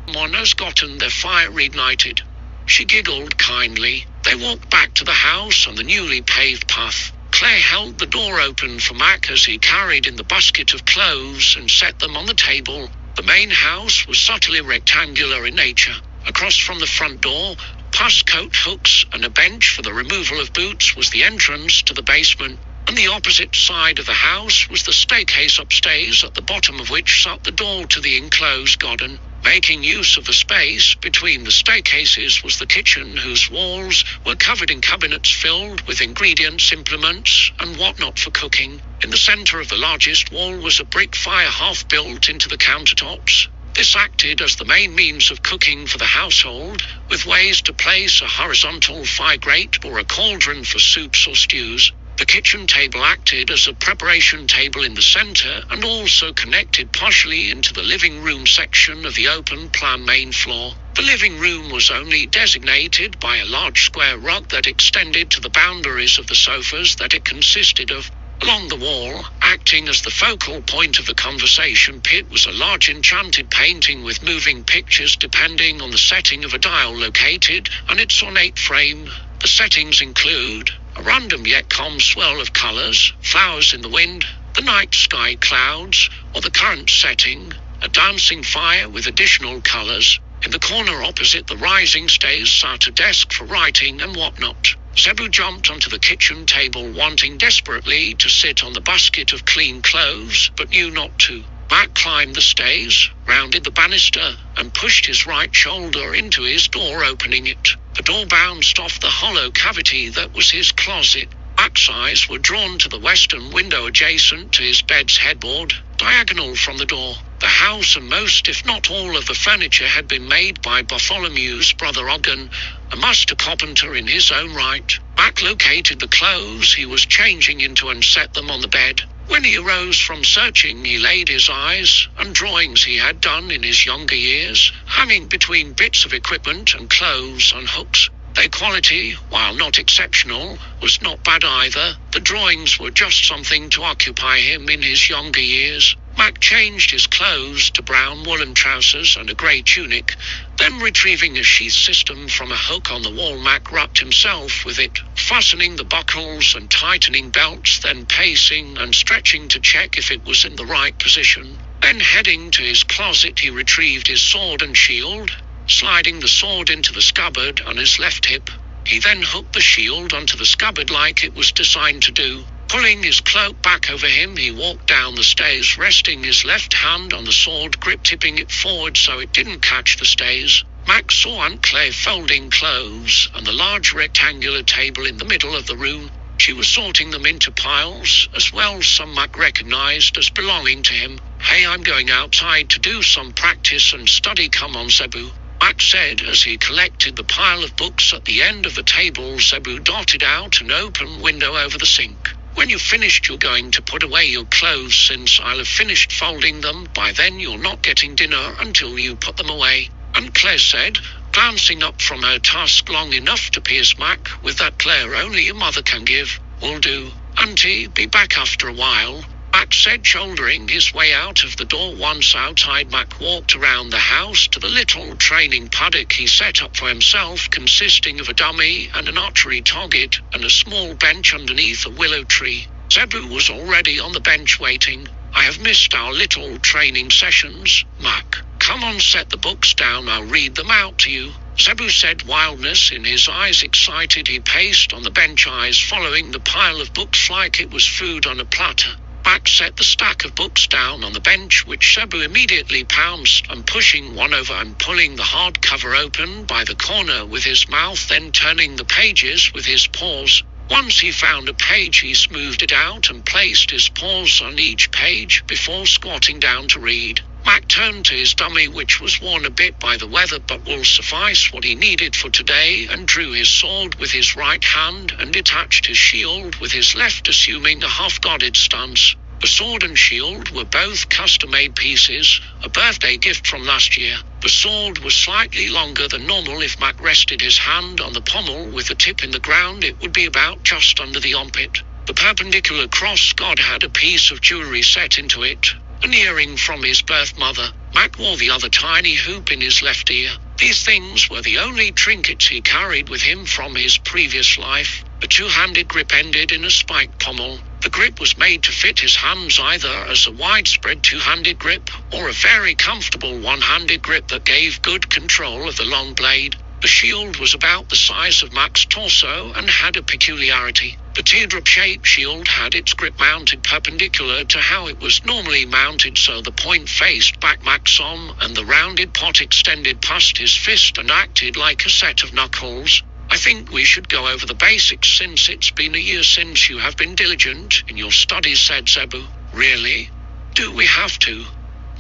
"Someone has gotten their fire reignited," she giggled kindly. They walked back to the house on the newly paved path. Claire held the door open for Mac as he carried in the basket of clothes and set them on the table. The main house was subtly rectangular in nature. Across from the front door, past coat hooks and a bench for the removal of boots, was the entrance to the basement. On the opposite side of the house was the staircase upstairs, at the bottom of which sat the door to the enclosed garden. Making use of the space between the staircases was the kitchen, whose walls were covered in cabinets filled with ingredients, implements, and whatnot for cooking. In the center of the largest wall was a brick fire half built into the countertops. This acted as the main means of cooking for the household, with ways to place a horizontal fire grate or a cauldron for soups or stews. The kitchen table acted as a preparation table in the center and also connected partially into the living room section of the open-plan main floor. The living room was only designated by a large square rug that extended to the boundaries of the sofas that it consisted of. Along the wall, acting as the focal point of the conversation pit, was a large enchanted painting with moving pictures depending on the setting of a dial located on its ornate frame. The settings include a random yet calm swirl of colors, flowers in the wind, the night sky, clouds, or the current setting, a dancing fire with additional colors. In the corner opposite the rising stairs sat a desk for writing and whatnot. Zebu jumped onto the kitchen table, wanting desperately to sit on the basket of clean clothes, but knew not to. Mac climbed the stairs, rounded the banister, and pushed his right shoulder into his door, opening it. The door bounced off the hollow cavity that was his closet. Mac's eyes were drawn to the western window adjacent to his bed's headboard, diagonal from the door. The house and most, if not all, of the furniture had been made by Bartholomew's brother Ogden, a master carpenter in his own right. Mac located the clothes he was changing into and set them on the bed. When he arose from searching, he laid his eyes on drawings he had done in his younger years, hanging between bits of equipment and clothes on hooks. Their quality, while not exceptional, was not bad either. The drawings were just something to occupy him in his younger years. Mac changed his clothes to brown woolen trousers and a grey tunic. Then, retrieving a sheath system from a hook on the wall, Mac wrapped himself with it, fastening the buckles and tightening belts, then pacing and stretching to check if it was in the right position. Then, heading to his closet, he retrieved his sword and shield, sliding the sword into the scabbard on his left hip. He then hooked the shield onto the scabbard like it was designed to do. Pulling his cloak back over him, he walked down the stairs, resting his left hand on the sword grip, tipping it forward so it didn't catch the stairs. Mac saw Aunt Claire folding clothes on the large rectangular table in the middle of the room. She was sorting them into piles, as well some Mac recognized as belonging to him. "Hey, I'm going outside to do some practice and study. Come on, Zebu," Mac said as he collected the pile of books at the end of the table. Zebu dotted out an open window over the sink. "When you've finished, you're going to put away your clothes. Since I'll have finished folding them by then, you're not getting dinner until you put them away," Aunt Claire said, glancing up from her task long enough to pierce Mac with that glare only a mother can give. "Will do, Auntie. Be back after a while," Mac said, shouldering his way out of the door. Once outside, Mac walked around the house to the little training paddock he set up for himself, consisting of a dummy and an archery target and a small bench underneath a willow tree. Zebu was already on the bench waiting. "I have missed our little training sessions, Mac. Come on, set the books down. I'll read them out to you," Zebu said, wildness in his eyes. Excited, he paced on the bench, eyes following the pile of books like it was food on a platter. Mac set the stack of books down on the bench, which Zebu immediately pounced and pushing one over and pulling the hardcover open by the corner with his mouth, then turning the pages with his paws. Once he found a page, he smoothed it out and placed his paws on each page before squatting down to read. Mac turned to his dummy, which was worn a bit by the weather but will suffice what he needed for today, and drew his sword with his right hand and detached his shield with his left, assuming a half-guarded stance. The sword and shield were both custom-made pieces, a birthday gift from last year. The sword was slightly longer than normal. If Mac rested his hand on the pommel with the tip in the ground, it would be about just under the armpit. The perpendicular cross guard had a piece of jewelry set into it, an earring from his birth mother. Mac wore the other tiny hoop in his left ear. These things were the only trinkets he carried with him from his previous life. The two-handed grip ended in a spiked pommel. The grip was made to fit his hands either as a widespread two-handed grip or a very comfortable one-handed grip that gave good control of the long blade. The shield was about the size of Mac's torso and had a peculiarity. The teardrop-shaped shield had its grip mounted perpendicular to how it was normally mounted, so the point faced back Mac's arm and the rounded pot extended past his fist and acted like a set of knuckles. "I think we should go over the basics since it's been a year since you have been diligent in your studies," said Zebu. "Really? Do we have to?"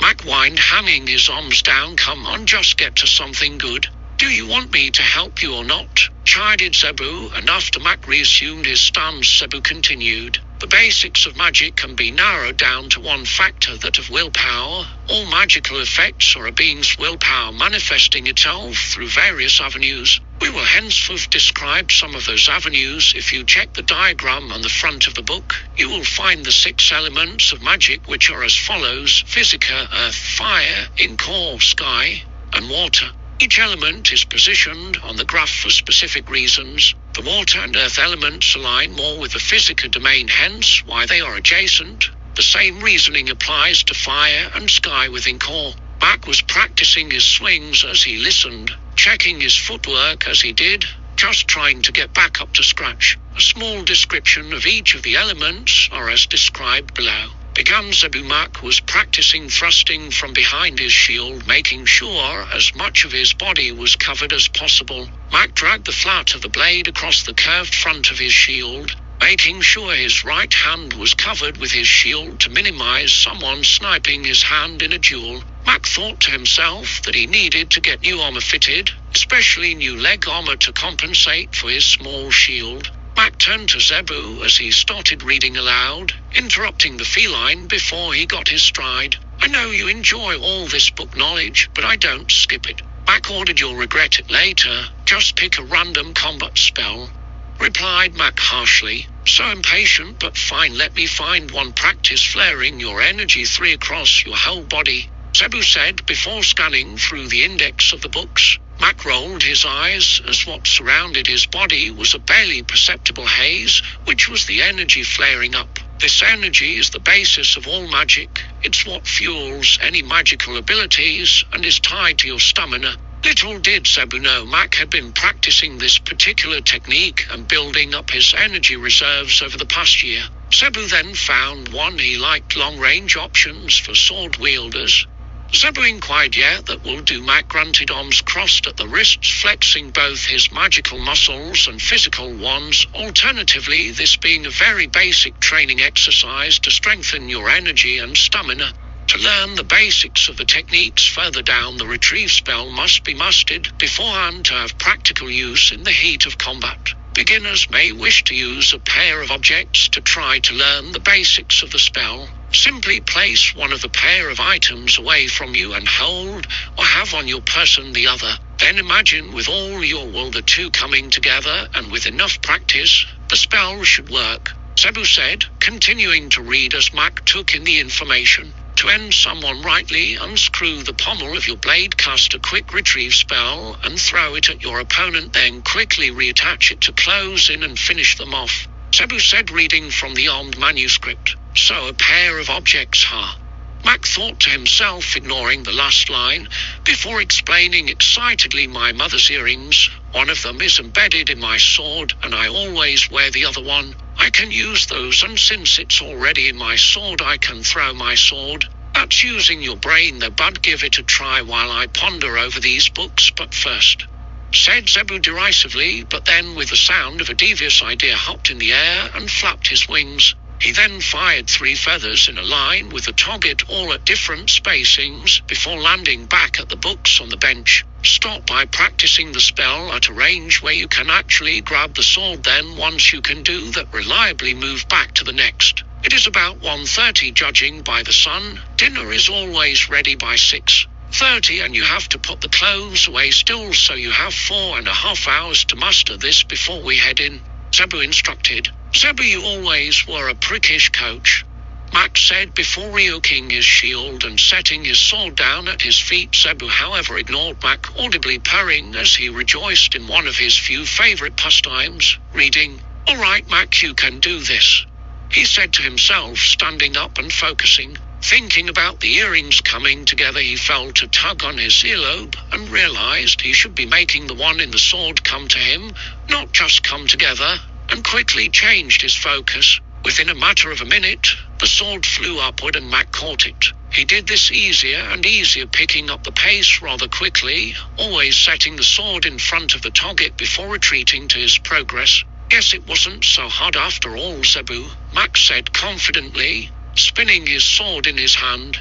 Mac whined, hanging his arms down. "Come on, just get to something good." "Do you want me to help you or not?" chided Zebu, and after Mac reassumed his stance, Zebu continued. "The basics of magic can be narrowed down to one factor, that of willpower. All magical effects are a being's willpower manifesting itself through various avenues. We will henceforth describe some of those avenues. If you check the diagram on the front of the book, you will find the 6 elements of magic, which are as follows: physica, earth, fire, incore, sky, and water. Each element is positioned on the graph for specific reasons. The water and earth elements align more with the physica domain, hence why they are adjacent. The same reasoning applies to fire and sky within core. Mac was practicing his swings as he listened, checking his footwork as he did, just trying to get back up to scratch. A small description of each of the elements are as described below. Began Zebu. Mac was practicing thrusting from behind his shield, making sure as much of his body was covered as possible. Mac dragged the flat of the blade across the curved front of his shield, making sure his right hand was covered with his shield to minimize someone sniping his hand in a duel. Mac thought to himself that he needed to get new armor fitted, especially new leg armor to compensate for his small shield. Mac turned to Zebu as he started reading aloud, interrupting the feline before he got his stride. "I know you enjoy all this book knowledge, but I don't skip it. Mac ordered, you'll regret it later. Just pick a random combat spell," replied Mac harshly. "So impatient, but fine, let me find one. Practice flaring your energy 3 across your whole body," Zebu said before scanning through the index of the books. Mac rolled his eyes as what surrounded his body was a barely perceptible haze, which was the energy flaring up. This energy is the basis of all magic. It's what fuels any magical abilities and is tied to your stamina. Little did Zebu know Mac had been practicing this particular technique and building up his energy reserves over the past year. Zebu then found one he liked: long-range options for sword wielders. Zebu inquired. Yeah, that will do. Mac grunted, arms crossed at the wrists, flexing both his magical muscles and physical ones. Alternatively, this being a very basic training exercise to strengthen your energy and stamina. To learn the basics of the techniques further down, the retrieve spell must be mastered beforehand to have practical use in the heat of combat. Beginners may wish to use a pair of objects to try to learn the basics of the spell. Simply place one of the pair of items away from you and hold or have on your person the other. Then imagine with all your will the two coming together, and with enough practice, the spell should work, Zebu said, continuing to read as Mac took in the information. To end someone rightly, unscrew the pommel of your blade, cast a quick retrieve spell, and throw it at your opponent, then quickly reattach it to close in and finish them off, Zebu said, reading from the armed manuscript. So a pair of objects, huh? Mac thought to himself, ignoring the last line, before explaining excitedly. My mother's earrings. One of them is embedded in my sword, and I always wear the other one. I can use those, and since it's already in my sword, I can throw my sword. That's using your brain there, bud. Give it a try while I ponder over these books. But first, said Zebu derisively, but then with the sound of a devious idea hopped in the air and flapped his wings. He then fired 3 feathers in a line with the target, all at different spacings, before landing back at the books on the bench. Stop by practicing the spell at a range where you can actually grab the sword, then once you can do that, reliably move back to the next. It is about 1:30 judging by the sun. Dinner is always ready by 6:30, and you have to put the clothes away still, so you have 4.5 hours to master this before we head in, Zebu instructed. Zebu, you always were a prickish coach, Mac said before reyoking his shield and setting his sword down at his feet. Zebu, however, ignored Mac, audibly purring as he rejoiced in one of his few favorite pastimes, reading. All right, Mac, you can do this, he said to himself, standing up and focusing. Thinking about the earrings coming together, he felt a tug on his earlobe and realized he should be making the one in the sword come to him, not just come together, and quickly changed his focus. Within a matter of a minute, the sword flew upward and Mac caught it. He did this easier and easier, picking up the pace rather quickly, always setting the sword in front of the target before retreating to his progress. Guess it wasn't so hard after all, Zebu, Mac said confidently, spinning his sword in his hand.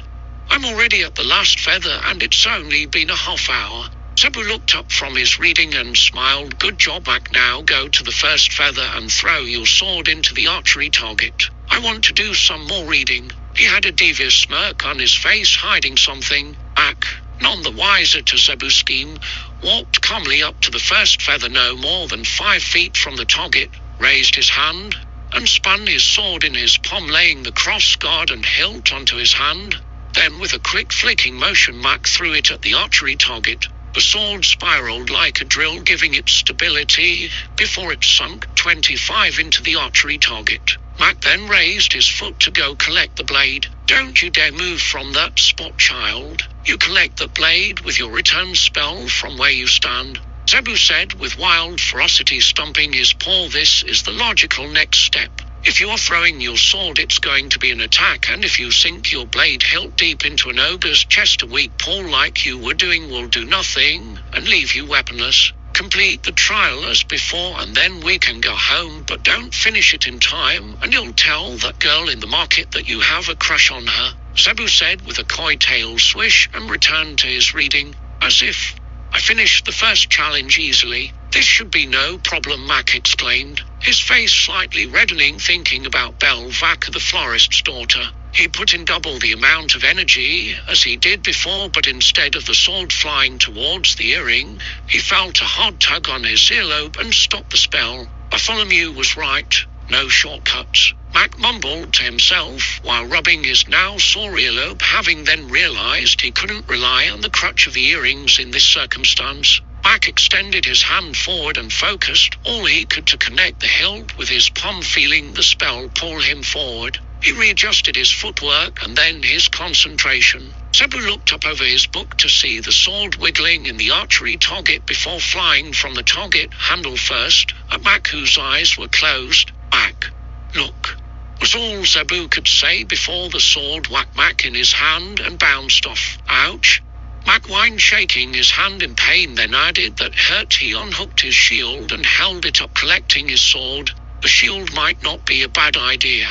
I'm already at the last feather, and it's only been a half hour. Zebu looked up from his reading and smiled. Good job, Mac. Now go to the first feather and throw your sword into the archery target. I want to do some more reading. He had a devious smirk on his face, hiding something. Mac, none the wiser to Zebu's scheme, walked calmly up to the first feather no more than 5 feet from the target, raised his hand, and spun his sword in his palm, laying the cross guard and hilt onto his hand. Then with a quick flicking motion, Mac threw it at the archery target. The sword spiraled like a drill, giving it stability before it sunk 25 into the archery target. Mac then raised his foot to go collect the blade. Don't you dare move from that spot, child. You collect the blade with your return spell from where you stand, Zebu said with wild ferocity, stomping his paw. This is the logical next step. If you're throwing your sword, it's going to be an attack, and if you sink your blade hilt deep into an ogre's chest, a weak paw like you were doing will do nothing and leave you weaponless. Complete the trial as before, and then we can go home, but don't finish it in time, and you'll tell that girl in the market that you have a crush on her, Zebu said with a coy tail swish, and returned to his reading. As if. I finished the first challenge easily. This should be no problem, Mac exclaimed, his face slightly reddening, thinking about Belvac, the florist's daughter. He put in double the amount of energy as he did before, but instead of the sword flying towards the earring, he felt a hard tug on his earlobe and stopped the spell. Bartholomew was right. No shortcuts, Mac mumbled to himself while rubbing his now sore earlobe, having then realized he couldn't rely on the crutch of the earrings in this circumstance. Mac extended his hand forward and focused all he could to connect the hilt with his palm, feeling the spell pull him forward. He readjusted his footwork and then his concentration. Zebu looked up over his book to see the sword wiggling in the archery target before flying from the target, handle first, at Mac, whose eyes were closed. Mac, look. was all Zebu could say before the sword whacked Mac in his hand and bounced off. Ouch! Mac whined, shaking his hand in pain, then added that hurt. He unhooked his shield and held it up, collecting his sword. The shield might not be a bad idea,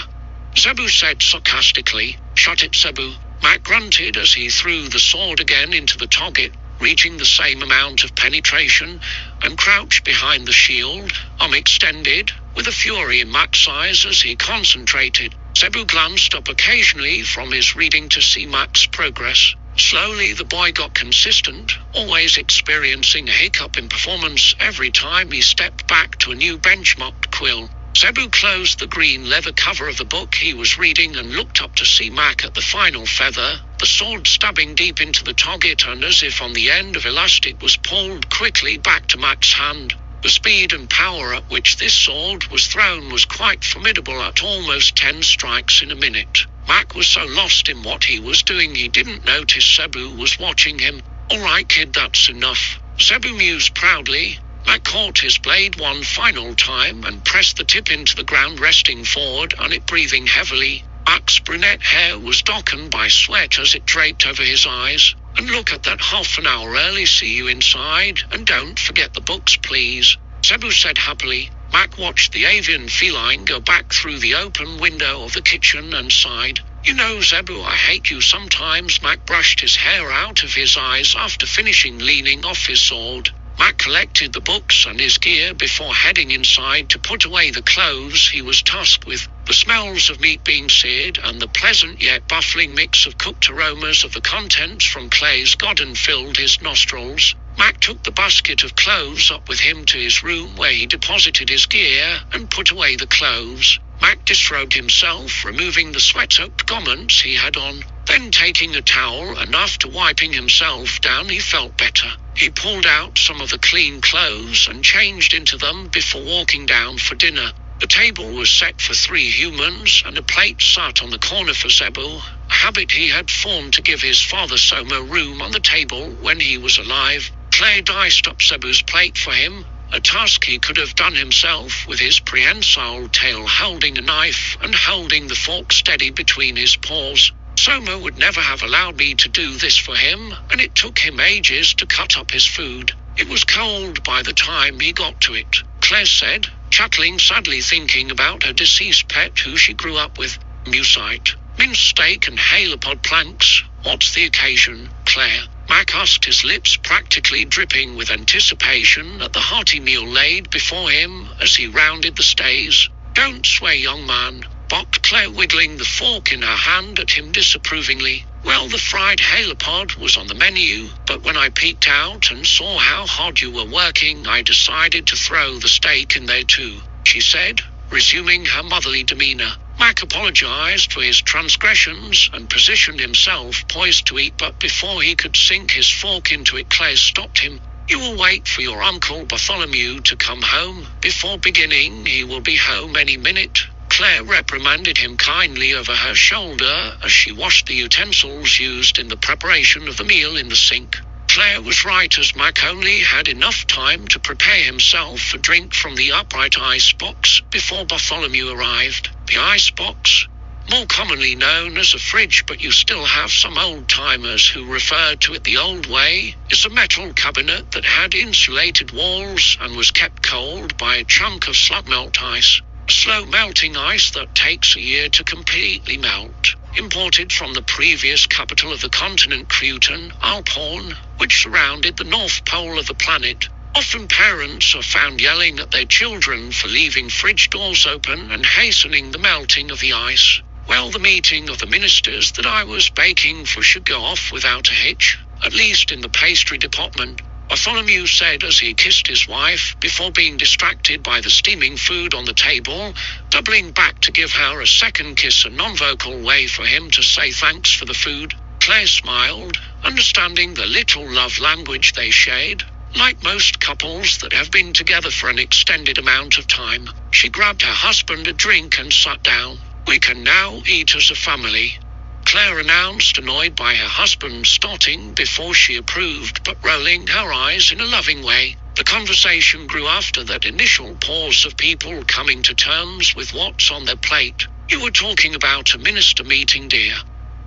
Zebu said sarcastically. Shut it, Zebu. Mac grunted as he threw the sword again into the target, reaching the same amount of penetration, and crouched behind the shield, arm extended, with a fury in Mac's eyes as he concentrated. Zebu glanced up occasionally from his reading to see Mac's progress. Slowly the boy got consistent, always experiencing a hiccup in performance every time he stepped back to a new benchmarked quill. Zebu closed the green leather cover of the book he was reading and looked up to see Mac at the final feather, the sword stabbing deep into the target, and as if on the end of elastic was pulled quickly back to Mac's hand. The speed and power at which this sword was thrown was quite formidable at almost 10 strikes in a minute. Mac was so lost in what he was doing he didn't notice Zebu was watching him. All right, kid, that's enough, Zebu mused proudly. Mac caught his blade one final time and pressed the tip into the ground, resting forward on it, breathing heavily. Mac's brunette hair was darkened by sweat as it draped over his eyes. And look at that, half an hour early. See you inside, and don't forget the books, please, Zebu said happily. Mac watched the avian feline go back through the open window of the kitchen and sighed. You know, Zebu, I hate you sometimes. Mac brushed his hair out of his eyes after finishing leaning off his sword. Mac collected the books and his gear before heading inside to put away the clothes he was tasked with. The smells of meat being seared and the pleasant yet baffling mix of cooked aromas of the contents from Clay's garden filled his nostrils. Mac took the basket of clothes up with him to his room, where he deposited his gear and put away the clothes. Mac disrobed himself, removing the sweat-soaked garments he had on. Then taking a towel and after wiping himself down, he felt better. He pulled out some of the clean clothes and changed into them before walking down for dinner. The table was set for 3 humans and a plate sat on the corner for Zebu, a habit he had formed to give his father Soma room on the table when he was alive. Clay diced up Zebu's plate for him, a task he could have done himself, with his prehensile tail holding a knife and holding the fork steady between his paws. Soma would never have allowed me to do this for him, and it took him ages to cut up his food. It was cold by the time he got to it, Claire said, chuckling sadly, thinking about her deceased pet who she grew up with. Musite, minced steak and halopod planks. What's the occasion, Claire? Mac asked, his lips practically dripping with anticipation at the hearty meal laid before him as he rounded the stays. Don't sway, young man, barked Claire, wiggling the fork in her hand at him disapprovingly. Well, the fried halopod was on the menu, but when I peeked out and saw how hard you were working, I decided to throw the steak in there too, she said, resuming her motherly demeanor. Mac apologized for his transgressions and positioned himself poised to eat, but before he could sink his fork into it, Claire stopped him. You will wait for your Uncle Bartholomew to come home. Before beginning, he will be home any minute. Claire reprimanded him kindly over her shoulder as she washed the utensils used in the preparation of the meal in the sink. Claire was right, as Mac only had enough time to prepare himself a drink from the upright icebox before Bartholomew arrived. The icebox, more commonly known as a fridge, but you still have some old-timers who refer to it the old way, is a metal cabinet that had insulated walls and was kept cold by a chunk of slug-melt ice. Slow-melting ice that takes a year to completely melt. Imported from the previous capital of the continent, Cretan, Alphorn, which surrounded the North Pole of the planet. Often parents are found yelling at their children for leaving fridge doors open and hastening the melting of the ice. Well, the meeting of the ministers that I was baking for should go off without a hitch, at least in the pastry department, Bartholomew said as he kissed his wife before being distracted by the steaming food on the table, doubling back to give her a second kiss, a non-vocal way for him to say thanks for the food. Claire smiled, understanding the little love language they shared. Like most couples that have been together for an extended amount of time, she grabbed her husband a drink and sat down. We can now eat as a family, Claire announced, annoyed by her husband starting before she approved, but rolling her eyes in a loving way. The conversation grew after that initial pause of people coming to terms with what's on their plate. You were talking about a minister meeting, dear,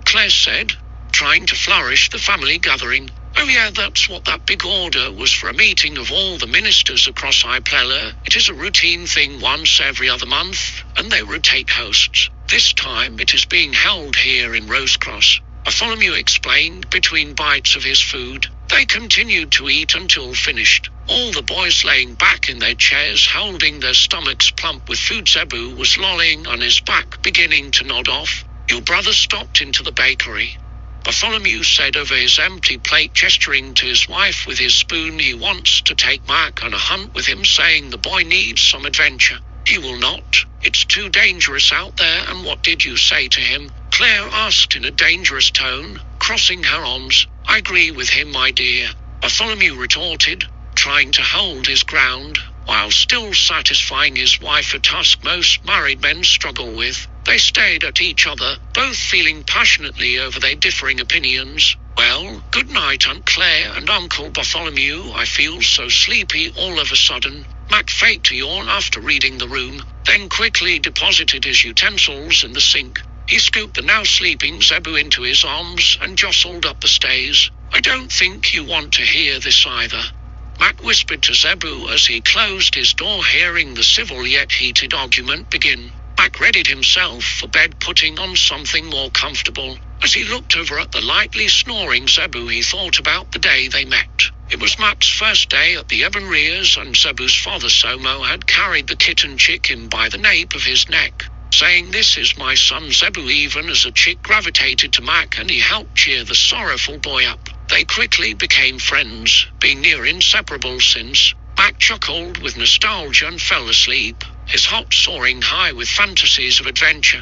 Claire said, trying to flourish the family gathering. Oh yeah, that's what that big order was, for a meeting of all the ministers across Iplella. It is a routine thing once every other month, and they rotate hosts. This time it is being held here in Rosecross, Bartholomew explained between bites of his food. They continued to eat until finished, all the boys laying back in their chairs holding their stomachs plump with food. Zebu was lolling on his back, beginning to nod off. Your brother stopped into the bakery, Bartholomew said over his empty plate, gesturing to his wife with his spoon. He wants to take Mac on a hunt with him, saying the boy needs some adventure. He will not. It's too dangerous out there. And what did you say to him? Claire asked in a dangerous tone, crossing her arms. I agree with him, my dear, Bartholomew retorted, trying to hold his ground, while still satisfying his wife, a task most married men struggle with. They stared at each other, both feeling passionately over their differing opinions. Well, good night, Aunt Claire and Uncle Bartholomew. I feel so sleepy all of a sudden. Mac faked to yawn after reading the room, then quickly deposited his utensils in the sink. He scooped the now sleeping Zebu into his arms and jostled up the stairs. I don't think you want to hear this either, Mac whispered to Zebu as he closed his door, hearing the civil yet heated argument begin. Mac readied himself for bed, putting on something more comfortable. As he looked over at the lightly snoring Zebu, he thought about the day they met. It was Mac's first day at the Ebenrears, and Zebu's father Somo had carried the kitten chick in by the nape of his neck, saying, "This is my son Zebu." Even as a chick gravitated to Mac, and he helped cheer the sorrowful boy up. They quickly became friends, being near inseparable since. Mac chuckled with nostalgia and fell asleep, his heart soaring high with fantasies of adventure.